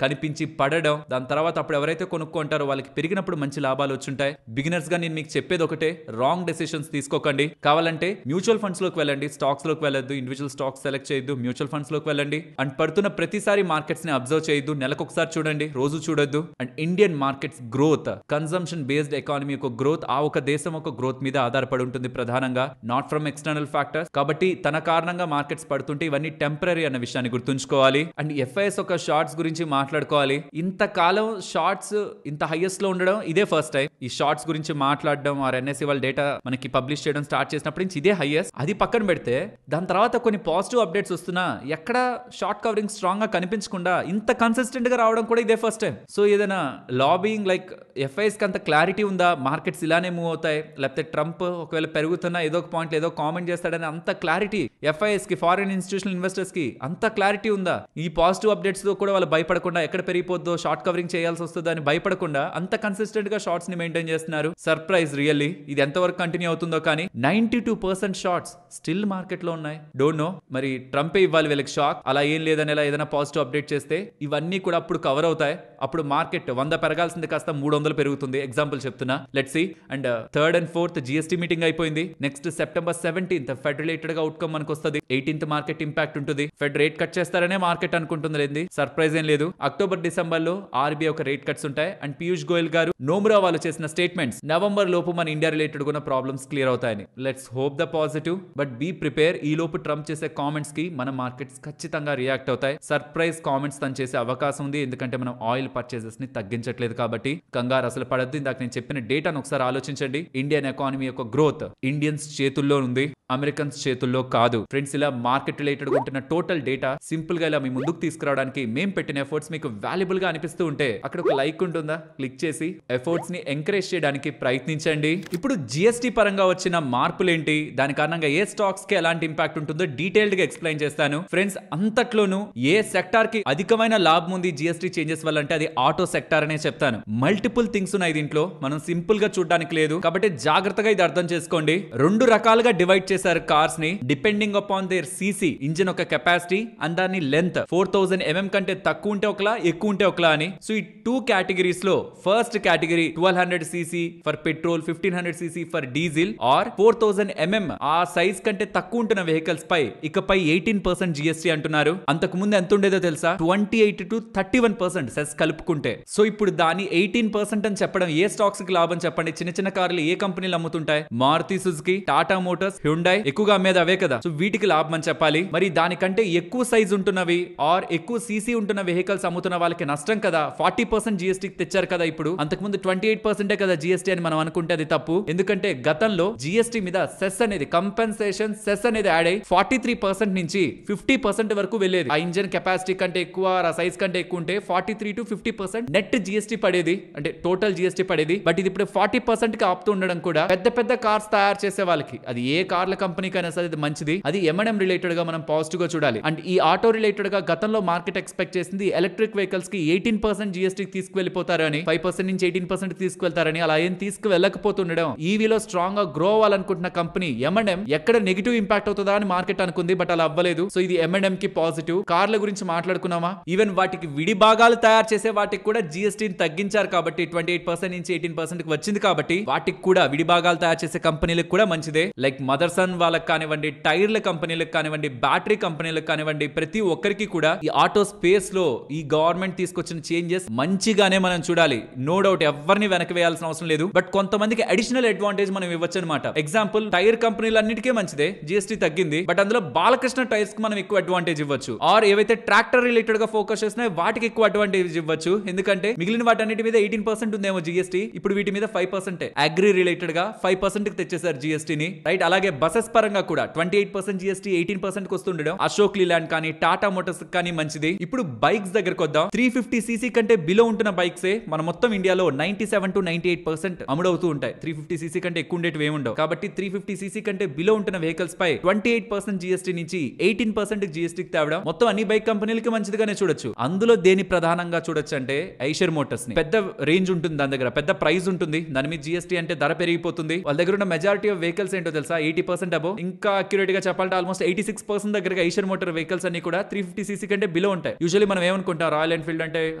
కనిపించి పడడం, దాని తర్వాత అప్పుడు ఎవరైతే కొనుక్కుంటారో వాళ్ళకి పెరిగినప్పుడు మంచి లాభాలు వచ్చుంటాయి. బిగినర్స్ గా నేను మీకు చెప్పేది ఒకటే, రాంగ్ డెసిషన్స్ తీసుకోకండి. కావాలంటే మ్యూచువల్ ఫండ్స్ లోకి వెళ్ళండి, స్టాక్స్ లోకి వెళ్ళొద్దు. ఇండివిజువల్ స్టాక్స్ సెలెక్ట్ చేయొద్దు, మ్యూచువల్ ఫండ్స్ లోకి వెళ్ళండి. అండ్ పడుతున్న ప్రతిసారి మార్కెట్స్ ని అబ్జర్వ్ చేయొద్దు, నెలకొకసారి చూడండి, రోజు చూడొద్దు. And Indian markets growth, consumption based economy యొక్క గ్రోత్, ఆ ఒక దేశం ఒక గ్రోత్ మీద ఆధారపడి ఉంటుంది ప్రధానంగా, నాట్ ఫ్రమ్ ఎక్స్టర్నల్ ఫ్యాక్టర్స్. కాబట్టి తన కారణంగా మార్కెట్స్ పడుతుంటే ఇవన్నీ టెంపరీ అన్న విషయాన్ని గుర్తుంచుకోవాలి. అండ్ ఎఫ్ఐఎస్ ఒక షార్ట్స్ గురించి మాట్లాడుకోవాలి. ఇంతకాలం షార్ట్స్ ఇంత హైయెస్ట్ లో ఉండడం ఇదే ఫస్ట్ టైం. ఈ షార్ట్స్ గురించి మాట్లాడడం, ఆర్ ఎన్ఎస్సి వాళ్ళ డేటా మనకి పబ్లిష్ చేయడం స్టార్ట్ చేసినప్పటి నుంచి ఇదే హైయెస్ట్. అది పక్కన పెడితే దాని తర్వాత కొన్ని పాజిటివ్ అప్డేట్స్ వస్తున్నా ఎక్కడ షార్ట్ కవరింగ్ స్ట్రాంగ్ గా కనిపించకుండా ఇంత కన్సిస్టెంట్ గా రావడం కూడా ఇదే ఫస్ట్ టైం. సో ఏదైనా లాబింగ్ లైక్ ఎఫ్ఐఎస్ కి అంత క్లారిటీ ఉందా? మార్కెట్స్ ఇలానే మూవ్ అవుతాయి, లేకపోతే ట్రంప్ ఒకవేళ పెరుగుతున్నా ఏదో ఒక పాయింట్ ఏదో కామెంట్ చేస్తాడని అంత క్లారిటీ ఎఫ్ఐఎస్ కి, ఫారిన్ ఇన్స్టిట్యూషనల్ ఇన్వెస్టర్స్ కి అంత క్లారిటీ ఉందా? ఈ పాజిటివ్ అప్డేట్స్ తో కూడా వాళ్ళు భయపడకుండా, ఎక్కడ పెరిగిపోద్దో షార్ట్ కవరింగ్ చేయాల్సి వస్తుందో అని భయపడకుండా అంత కన్సిస్టెంట్ గా షార్ట్స్ ని మెయింటైన్ చేస్తున్నారు. Surprise really. ఇది ఎంతవరకు కంటిన్యూ అవుతుందో కానీ 92% షార్ట్స్ స్టిల్ మార్కెట్ లో ఉన్నాయి. డోంట్ నో మరి ట్రంపే ఇవ్వాలి వీళ్ళకి షాక్. అలా ఏం లేదని ఏదైనా పాజిటివ్ అప్డేట్ చేస్తే ఇవన్నీ కూడా అప్పుడు కవర్ అవుతాయి. అప్పుడు మార్కెట్ 100 పెరగాల్సింది కాస్త 300 పెరుగుతుంది. ఎగ్జాంపుల్ చెప్తున్నా, let's see. And 3rd and 4th GST meeting అయిపోయింది. Next September 17th Fed related గా అవుట్కమ్ మనకు వస్తుంది. 18th మార్కెట్ ఇంపాక్ట్ ఉంటుంది. ఫెడ్ రేట్ కట్ చేస్తారనే మార్కెట్ అనుకుంటుంది, లేండి సర్ప్రైజ్ ఏం లేదు. అక్టోబర్ డిసెంబర్ లో ఆర్బీఐ ఒక రేట్ కట్స్ ఉంటాయి. అండ్ పీయూష్ గోయల్ గారు, నోమ్రా వాళ్ళు చేసిన స్టేట్మెంట్స్ నవంబర్ లోపు మన ఇండియా రిలేటెడ్ ఉన్న ప్రాబ్లమ్స్ క్లియర్ అవుతాయని. Let's hope the positive, but be prepare. ఈ లోపు ట్రంప్ చేసే కామెంట్స్ కి మన మార్కెట్స్ ఖచ్చితంగా రియాక్ట్ అవుతాయి. సర్ప్రైజ్ కామెంట్స్ తను చేసే అవకాశం ఉంది, ఎందుకంటే మనం ఆయిల్ పర్చేజెస్ ని తగ్గించట్లేదు కాబట్టి. కంగారు అసలు పడద్దు. ఇందాక నేను చెప్పిన డేటాను ఒకసారి ఆలోచించండి. ఇండియన్ ఎకానమీ యొక్క గ్రోత్ ఇండియన్స్ చేతుల్లో ఉంది, అమెరికన్స్ చేతుల్లో కాదు. ఫ్రెండ్స్, ఇలా మార్కెట్ రిలేటెడ్ ఉంటున్న టోటల్ డేటా సింపుల్ గా ఇలా మీ ముందుకు తీసుకురావడానికి మేము పెట్టిన ఎఫర్ట్స్ మీకు వాల్యుబుల్ గా అనిపిస్తూ ఉంటే అక్కడ ఒక లైక్ ఉంటుందా, క్లిక్ చేసి ఎఫర్ట్స్ ని ఎంకరేజ్ చేయడానికి ప్రయత్నించండి. ఇప్పుడు జిఎస్టీ పరంగా వచ్చిన మార్పులేంటి, దాని కారణంగా ఏ స్టాక్స్ కి ఎలాంటి ఇంపాక్ట్ ఉంటుందో డీటెయిల్డ్ గా ఎక్స్ప్లెయిన్ చేస్తాను. ఫ్రెండ్స్, అంతట్లోనూ ఏ సెక్టార్ కి అధికమైన లాభం ఉంది జిఎస్టీ చేంజెస్ వల్ల అంటే అది ఆటో సెక్టార్ అనే చెప్తాను. మల్టిపుల్ థింగ్స్ ఉన్నాయి దీంట్లో, మనం సింపుల్ గా చూడడానికి లేదు కాబట్టి జాగ్రత్తగా ఇది అర్థం చేసుకోండి. 2 రకాలుగా డివైడ్ చేశారు కార్స్ ని, depending upon there CC, engine ఒక కెపాసిటీ అండ్ దాని లెంత్. 4000 mm కంటే తక్కువ ఉంటే ఒకలా, ఎక్కువ ఉంటే ఒకలా అని. సో ఈ 2 కేటగిరీస్ లో first category 1200 cc for petrol, 1500 cc for diesel, or 4000 mm ఆ సైజ్ కంటే తక్కువ ఉంటున్న వెహికల్స్ పై ఇకపై 18% జిఎస్టీ అంటున్నారు. అంతకు ముందు ఎంత ఉండేదో తెలుసా? 28 to 31% సెస్ కలుపుకుంటే. సో ఇప్పుడు దాని 18% 20% అని చెప్పడం ఏ స్టాక్స్ కి లాభం చెప్పండి? చిన్న చిన్న కార్లు ఏ కంపెనీలు అమ్ముతుంటాయి? Maruti Suzuki, Tata Motors, Hyundai ఎక్కువగా అమ్మేది అవే కదా. సో వీటికి లాభం అని చెప్పాలి. మరి దానికంటే ఎక్కువ సైజ్ ఉంటున్నవి ఆర్ ఎక్కువ సీసీ ఉంటున్న వెహికల్స్ అమ్ముతున్న వాళ్ళకి నష్టం కదా. 40% GST తెచ్చారు కదా ఇప్పుడు. అంతకుముందు 28% కదా GST అని మనం అనుకుంటే అది తప్పు. ఎందుకంటే గతంలో GST మీద సెస్ అనేది కంపెన్సేషన్ సెస్ అనేది యాడ్ అయ్యి 43% నుంచి 50% వరకు వెళ్ళేది. ఆ ఇంజన్ కెపాసిటీ కంటే ఎక్కువ, ఆ సైజ్ కంటే ఎక్కువ ఉంటే 43 to 50% నెట్ GST పడేది, అంటే టోటల్ GST పడేది. బట్ ఇది ఇప్పుడు 40% కి ఆపుతూ ఉండడం కూడా పెద్ద పెద్ద కార్స్ తయారు చేసే వాళ్ళకి, అది ఏ కార్ల కంపెనీకైనా సరే ఇది మంచిది. అది M&M రిలేటెడ్ గా మనం పాజిటివ్ గా చూడాలి. అండ్ ఈ ఆటో రిలేటెడ్ గా గతంలో మార్కెట్ ఎక్స్పెక్ట్ చేసింది ఎలక్ట్రిక్ వెహికల్స్ కి 18% GST తీసుకువెళ్ళిపోతారని, 5% నుంచి 18% తీసుకువెళ్తారని. అలా ఏం తీసుకువెళ్ళకపోతుండడం, ఈవీలో స్ట్రాంగ్ గా గ్రో అవ్వాలనుకుంటున్న కంపెనీ M&M ఎక్కడ నెగిటివ్ ఇంపాక్ట్ అవుతుందా అని మార్కెట్ అనుకుంది. బట్ అలా అవ్వలేదు. సో ఇది M&M కి పాజిటివ్. కార్ల గురించి మాట్లాడుకున్నామా, ఈవెన్ వాటికి విడి భాగాలు తయారు చేసే వాటికి కూడా GST తగ్గించారు కాబట్టి 28% నుంచి 18% కి వచ్చింది కాబట్టి వాటికి కూడా విడి భాగాలు తయారు చేసే కంపెనీలకు కూడా మంచిదే. లైక్ మదర్సన్ వాళ్ళకి కానివ్వండి, టైర్ల కంపెనీలకు కానివ్వండి, బ్యాటరీ కంపెనీలకు కానివ్వండి, ప్రతి ఒక్కరికి కూడా ఈ ఆటో స్పేస్ లో ఈ గవర్నమెంట్ తీసుకొచ్చిన చేంజెస్ మంచిగానే మనం చూడాలి. నో డౌట్, ఎవరిని వెనక వేయాల్సిన అవసరం లేదు. బట్ కొంతమందికి అడిషనల్ అడ్వాంటేజ్ మనం ఇవ్వచ్చు అనమాట. ఎగ్జాంపుల్, టైర్ కంపెనీలన్నిటికీ మంచిదే GST తగ్గింది. బట్ అందులో బాలకృష్ణ టైర్స్ కి మనం ఎక్కువ అడ్వాంటేజ్ ఇవ్వచ్చు. ఆర్ ఏవైతే ట్రాక్టర్ రిలేటెడ్ గా ఫోకస్ చేస్తున్నాయో వాటికి ఎక్కువ అడ్వాంటేజ్ ఇవ్వచ్చు. ఎందుకంటే మిగిలిన వాటన్నిటి మీద 18% ఉందేమో GST, ఇప్పుడు వీటి మీద 5%. అగ్రి రిలేటెడ్ గా 5% కి తెచ్చేసారు GST ని, రైట్. అలాగే బసెస్ పరంగా కూడా 28% GST 18% కి వస్తుండడం అశోక్ లీలాండ్ కానీ టాటా మోటార్స్ కానీ మంచిది. ఇప్పుడు బైక్స్ దగ్గరకు వద్దాం. 350cc కంటే బిలో ఉంటున్న బైక్సే మన మొత్తం ఇండియాలో 97 to 98% అమ్ముడవుతూ ఉంటాయి. 350cc కంటే ఎక్కువ ఉండేటివి ఏముండవు. కాబట్టి 350cc కంటే బిలో ఉంటున్న వెహికల్స్ పై 28% GST నుంచి 18% GST కి తేవడం మొత్తం అన్ని బైక్ కంపెనీలకి మంచిదిగానే చూడొచ్చు. అందులో దేని ప్రధానంగా చూడొచ్చు అంటే ఐషర్ మోటార్స్ ని. పెద్ద రేంజ్ ఉంటుంది దాని దగ్గర, పెద్ద ప్రైస్ ఉంటుంది. దాని మీద GST అంటే ధర పెరిగిపోతుంది. వాళ్ళ దగ్గర ఉన్న మెజారిటీ ఆఫ్ వెహికల్స్ ఏంటో తెలుసా? 80% అబో. ఇంకా అక్యురేట్ గా చెప్పాలంటే ఆల్మోస్ట్ 86% దగ్గరగా ఐషర్ మోటార్ వెహికల్స్ అన్ని కూడా 350cc కంటే బిలో ఉంటాయి. యూజువల్లీ మనం ఏమనుకుంటాం, రాయల్ ఎన్ఫీల్డ్ అంటే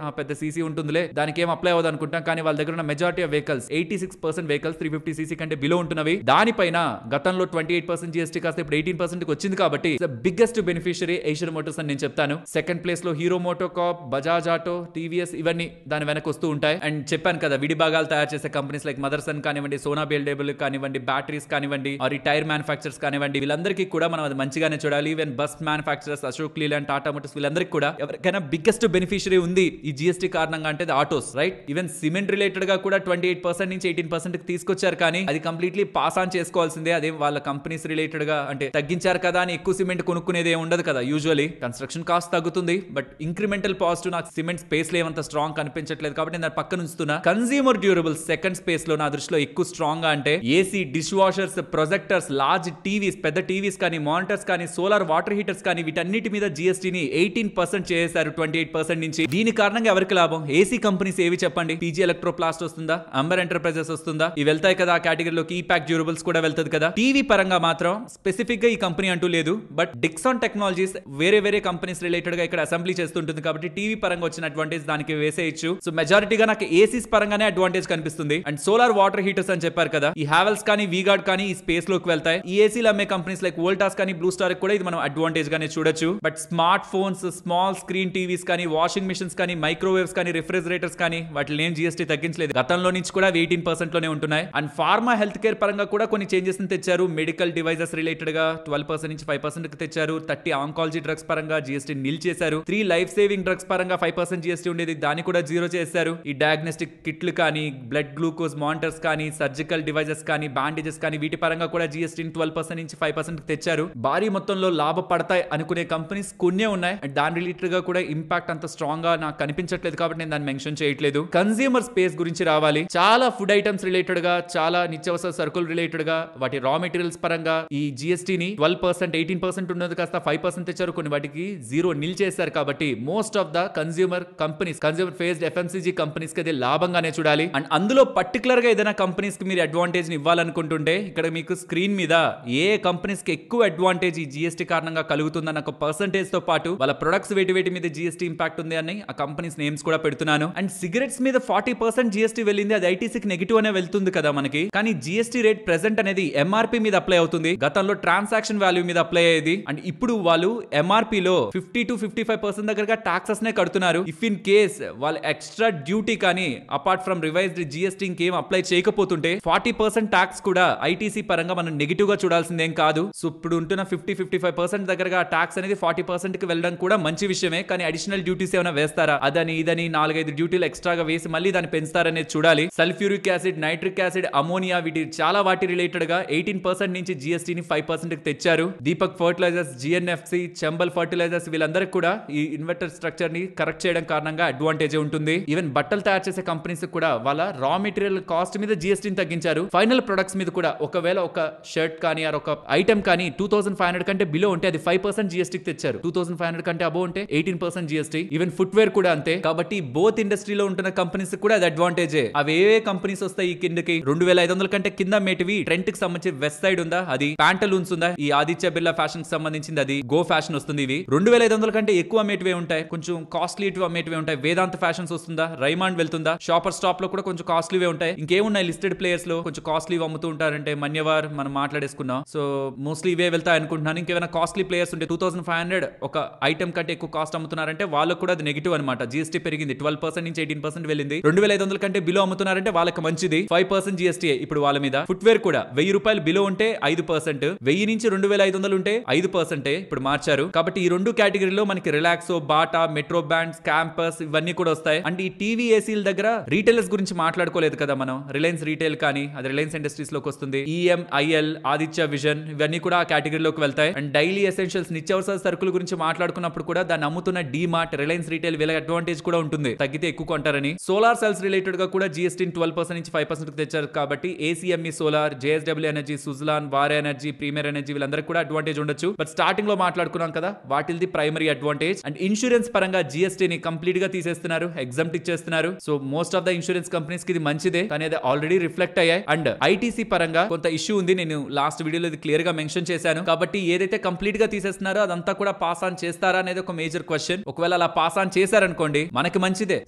పెద్ద సీసీ ఉంటుందిలే, దానికి ఏం అప్లై అవ్వదు అనుకుంటాం. కానీ వాళ్ళ దగ్గర ఉన్న majority of vehicles 86% vehicles 350cc కంటే బిలో ఉంటున్నవి. దానిపైన గతంలో 28% GST కాస్త ఇప్పుడు 18% కి వచ్చింది కాబట్టి బిగ్గెస్ట్ బెనిఫిషియరీ ఐషర్ మోటార్స్ అని నేను చెప్తాను. సెకండ్ ప్లేస్ లో hero MotoCorp, Bajaj auto, TVS ఇవన్నీ దాని వెనక వస్తూ ఉంటాయి. అండ్ చెప్పాను కదా, విడి భాగాలు తయారు చేసే కంపెనీస్ లైక్ మదర్సన్ కానివ్వండి, సోనా బిఎల్డబ్ల్యూ కానివ్వండి, బ్యాటరీస్ కానివ్వండి, ఆర్ టైర్ మ్యానుఫాక్చర్స్ కానివ్వండి, వీళ్ళందరికీ కూడా మనం అది మంచిగానే చూడాలి. Even bus manufacturers Ashok Leyland, Tata Motors, వీళ్ళందరికీ కూడా ఎవరికైనా బిగ్గెస్ట్ బెనిఫిషియరీ ఉంది ఈ GST కారణంగా అంటే autos, right. Even cement related గా కూడా 28% నుంచి 18% కి తీసుకొచ్చారు. కానీ అది కంప్లీట్లీ పాస్ ఆన్ చేసుకోవాల్సిందే. అదే వాళ్ళ కంపెనీస్ రిలేటెడ్ గా అంటే తగ్గించారు కదా అని ఎక్కువ సిమెంట్ కొనుక్కునేది ఏమి ఉండదు కదా. యూజువల్లీ కన్స్ట్రక్షన్ కాస్ట్ తగ్గుతుంది, బట్ ఇంక్రిమెంటల్ పాజిటివ్ నాకు సిమెంట్ స్పేస్ లో ఏమంత స్ట్రాంగ్ కనిపించట్లేదు కాబట్టి నేను పక్కన ఉంచుతున్నా. కన్స్యూమర్ డ్యూరబుల్స్ సెకండ్ స్పేస్ లో నా దృష్టిలో ఎక్కువ స్ట్రాంగ్ గా అంటే AC, dish washers, projectors, large TVs, పెద్ద టీవీస్ కానీ, మానిటర్స్ కానీ, సోలార్ వాటర్ హీటర్స్ కానీ, వీటన్నిటి మీద GST ని 18% చేశారు 28% నుంచి. దీని కారణంగా ఎవరికి లాభం? ఏసీ కంపెనీస్ ఏవి చెప్పండి? PG ఎలక్ట్రోప్లాస్ట్ వస్తుందా? అంబర్ ఎంటర్ప్రైజెస్ వస్తుందా? ఇవి వెళ్తాయి కదా ఆ కేటగిరీలోకి. ఈపాక్ డ్యూరబుల్స్ కూడా వెళ్తుంది కదా. టీవీ పరంగా మాత్రం స్పెసిఫిక్ గా ఈ కంపెనీ అంటూ లేదు. బట్ డిక్సాన్ టెక్నాలజీస్ వేరే వేరే కంపెనీస్ రిలేటెడ్ గా ఇక్కడ అసెంబ్లీ చేస్తుంటుంది కాబట్టి టీవీ పరంగా వచ్చిన అడ్వాంటేజ్ దానికి వేసేయచ్చు. సో మెజారిటీగా నాకు ఏసీస్ పరంగానే అడ్వాంటేజ్ కనిపిస్తుంది. అండ్ సోలార్ వాటర్ హీటర్స్ అని చెప్పారు కదా, ఈ హావెల్స్ కానీ, వీగార్డ్ కానీ ఈ స్పేస్ లోకి వెళ్తాయి. ఈ ఏసీలు అమ్మే కంపెనీస్ లైక్ వోల్టాస్ కానీ, బ్లూ స్టార్ కూడా ఇది మనం అడ్వాంటేజ్ గానే చూడొచ్చు. But smart phones, small screen TVs కానీ, వాషింగ్ మిషన్స్ కానీ, మైక్రోవేవ్స్ కానీ, రిఫ్రిజిరేటర్స్ కానీ వాటి ఏం GST తగ్గించలేదు. గతంలో నుంచి కూడా 18% లోనే ఉంటున్నాయి. అండ్ ఫార్మా హెల్త్ కేర్ పరంగా కూడా కొన్ని చేంజెస్ తెచ్చారు. మెడికల్ డివైజెస్ రిలేటెడ్ గా 12% నుంచి 5% కి తెచ్చారు. 30 ఆంకాలజీ డ్రగ్స్ పరంగా GST నిల్ చేశారు. 3 లైఫ్ సేవింగ్ డ్రగ్స్ పరంగా 5% GST ఉండేది, దాన్ని కూడా 0 చేశారు. ఈ డయాగ్నోస్టిక్ కిట్లు కానీ, బ్లడ్ గ్లూకోజ్ మానిటర్స్ కానీ, సర్జికల్ డివైజెస్ కానీ, బ్యాండేజెస్ కానీ, వీటి పరంగా కూడా GST 12% నుంచి 5% కి తెచ్చారు. భారీ మొత్తంలో లాభపడతాయి అనుకునే కంపెనీస్ కొన్నే ఉన్నాయి. అండ్ దాని రిలేటెడ్ గా కూడా ఇంపాక్ట్ అంత స్ట్రాంగ్ గా నాకు కనిపించట్లేదు కాబట్టి నేను దాన్ని మెన్షన్ చేయట్లేదు. కన్స్యూమర్ స్పేస్ గురించి రావాలి. చాలా ఫుడ్ ఐటమ్స్ రిలేటెడ్ గా, చాలా నిత్యావసర సరుకులు రిలేటెడ్ గా, వాటి రా మెటీరియల్స్ పరంగా ఈ GST ని 12%, 18% ఉన్నది కాస్త 5% తెచ్చారు. కొన్ని వాటికి 0 నిల్ చేశారు. కాబట్టి most of the consumer companies, consumer faced FMCG companies కి అది లాభంగానే చూడాలి. అండ్ అందులో పర్టికులర్ గా ఏదైనా కంపెనీస్ కి మీరు అడ్వాంటేజ్ ని ఇవ్వాలనుకుంటుంటే ఇక్కడ మీకు స్క్రీన్ మీద ఏ కంపెనీస్ కి ఎక్కువ అడ్వాంటేజ్ ఈ GST కారణంగా కలుగుతుందన్న ఒక పర్సెంటేజ్ తో పాటు వాళ్ళ ప్రొడక్ట్స్ వేటి మీద GST ఇంపాక్ట్ ఉంది అని ఆ కంపెనీస్ నేమ్స్ కూడా పెడుతున్నాను. అండ్ సిగరెట్స్ మీద 40% GST వెళ్ళింది. అది ITC కి నెగిటివ్ అనే వెళ్తుంది కదా మనకి. కానీ GST రేట్ ప్రెసెంట్ అనేది MRP మీద అప్లై అవుతుంది. గతంలో ట్రాన్సాక్షన్ వాల్యూ మీద అప్లై అయ్యేది. అండ్ ఇప్పుడు వాళ్ళు MRP లో 50 to 55% దగ్గరగా టాక్సెస్ నే కడుతున్నారు. ఇఫ్ ఇన్ కేస్ వాళ్ళు ఎక్స్ట్రా డ్యూటీ కానీ అపార్ట్ ఫ్రమ్ రివైజ్డ్ జిఎస్టీ ఇంకేం అప్లై చేయకపోతుంటే 40% ట్యాక్స్ కూడా ఐటీసీ పరంగా మనం నెగిటివ్ గా చూడాల్సిందేం కాదు. సో ఇప్పుడు ఉంటున్న 50-55% దగ్గరగా ట్యాక్స్ అనేది 40% కి వెళ్ళడం కూడా మంచి విషయమే. కానీ అడిషనల్ డ్యూటీస్ ఏమైనా వేస్తారా, అదని ఇదని 4-5 డ్యూటీలు ఎక్స్ట్రాగా వేసి మళ్ళీ దాన్ని పెంచుతారనేది చూడాలి. Sulphuric acid, nitric acid, ammonia వీటి చాలా వాటి రిలేటెడ్ గా 18% నుంచి జిఎస్టీని 5% కి తెచ్చారు. Deepak fertilizers, GNFC, Chambal fertilizers వీళ్ళందరికీ కూడా ఈ ఇన్వర్టర్ స్ట్రక్చర్ ని కరెక్ట్ చేయడం కారణంగా అడ్వాంటేజ్ ఉంటుంది. ఈవెన్ బట్టలు తయారు చేసే కంపెనీస్ కూడా వాళ్ళ రా మెటీరియల్ కాస్ట్ మీద జిఎస్టీని తగ్గించారు. ఫైనల్ ప్రొడక్ట్స్ మీద కూడా ఒకవేళ ఒక షర్ట్ కానీ ఒక ఐటమ్ కానీ 2500 కంటే బిలో ఉంటే అది 5% జిఎస్టీకి తెచ్చారు. 2500 కంటే అబో ఉంటే 18% జిఎస్టీ. ఈవెన్ ఫుట్వేర్ కూడా అంతే. కాబట్టి బోత్ ఇండస్ట్రీలో ఉంటున్న కంపెనీస్ కూడా అది అడ్వాంటేజే. అవి ఏ కంపెనీస్ వస్తాయి ఈ కిందకి? 2500 కంటే కింద మేటివి ట్రెంట్ కి సంబంధించి వెస్ట్ సైడ్ ఉందా, అది ప్యాంటలూన్స్ ఉందా, ఈ ఆదిత్య బిర్లా ఫ్యాషన్ కి సంబంధించింది అది గో ఫ్యాషన్ వస్తుంది. ఇవి 2500 కంటే ఎక్కువ అమ్మేటివే ఉంటాయి, కొంచెం కాస్ట్లీ అమ్మేటివే ఉంటాయి. వేదాంత ఫ్యాషన్స్ వస్తుందా, రైమాండ్ వెళ్తుందా, షాపర్ స్టాప్ లో కూడా కొంచెం కాస్ట్లీవే ఉంటాయి. ఇంకేమున్నాయి లిస్టెడ్ ప్లేయర్స్ లో కొంచెం కాస్ట్లీ అమ్ముతూ ఉంటారంటే మన్యవార్ మనం మాట్లాడేసుకున్నాం. సో మోస్ట్లీ ఇవే వెళ్తాయి అనుకుంటున్నాను. ఇంకేమైనా కాస్ట్లీ ప్లేయర్స్ ఉంటే 2500 ఒక ఐటమ్ కంటే ఎక్కువ కాస్ట్ అమ్ముతున్నారంటే వాళ్ళకు కూడా అది నెగిటివ్ అనమాట. జీఎస్టీ పెరిగింది 12% నుంచి 18% వెళ్ళింది. 2500 కంటే బిలో అమ్ముతున్నారంటే వాళ్ళకి మంచిది. 5% జీఎస్టీ ఇప్పుడు వాళ్ళ మీద. ఫుట్వేర్ కూడా 1000 రూపాయలు బిలో ఉంటే 5%, 1000 నుంచి 2500 ఉంటే 5% ఇప్పుడు మార్చారు. కాబట్టి ఈ రెండు కేటగిరీలో మనకి Relaxo, Bata, metro bands, campus ఇవన్నీ కూడా వస్తాయి. అండ్ ఈ టీవీ ఏసీల దగ్గర రీటైలర్స్ గురించి మాట్లాడుకోలేదు కదా మనం. రిలయన్స్ రీటైల్ కానీ అది రిలయన్స్ ఇండస్ట్రీస్ లోకి వస్తుంది. ఈఎంఐఎల్, ఆదిత్య విజన్ ఇవన్నీ కూడా ఆ కేటగిరీలోకి వెళ్తాయి. అండ్ డైలీ ఎసెన్షియల్స్ నిత్యావసర సరుకుల గురించి మాట్లాడుకున్నప్పుడు కూడా దాన్ని అమ్ముతున్న డీమార్ట్, రిలయన్స్ రీటైల్ వీళ్ళ అడ్వాంటేజ్ కూడా ఉంటుంది, తగ్గితే ఎక్కువ కొంటారని. సోలార్ సెల్స్ రిలేటెడ్ గా కూడా జీఎస్టీని 12% నుంచి 5% కి తెచ్చారు. కాబట్టి ఏసీఎంఈ సోలార్, జేఎస్డబ్ల్యూ ఎనర్జీ, సుజలాన్, వారే ఎనర్జీ, ప్రీమియర్ ఎనర్జీ వీళ్ళందరికీ కూడా అడ్వాంటేజ్ ఉండొచ్చు. బట్ స్టార్టింగ్ లో మాట్లాడుకున్నాం కదా వాటిల్ది ప్రైమరీ అడ్వాంటేజ్. అండ్ ఇన్సూరెన్స్ పరంగా జీఎస్టీని కంప్లీట్ గా తీసేస్తున్నారు, ఎగ్జామ్ట్ ఇచ్చేస్తున్నారు. So most of the insurance companies కి ఇది మంచిదే, కానీ అది ఆల్రెడీ రిఫ్లెక్ట్ అయ్యాయి. అండ్ ఐటీసీ పరంగా కొంత ఇష్యూ ఉంది, నేను లాస్ట్ వీడియోలో ఇది క్లియర్ గా మెన్షన్ చేశాను. కాబట్టి ఏదైతే కంప్లీట్ గా తీసేస్తున్నారో అదంతా కూడా పాస్ ఆన్ చేస్తారా అనేది ఒక మేజర్ క్వశ్చన్. ఒకవేళ అలా పాస్ ఆన్ చేశారనుకోండి మనకి మంచిదే,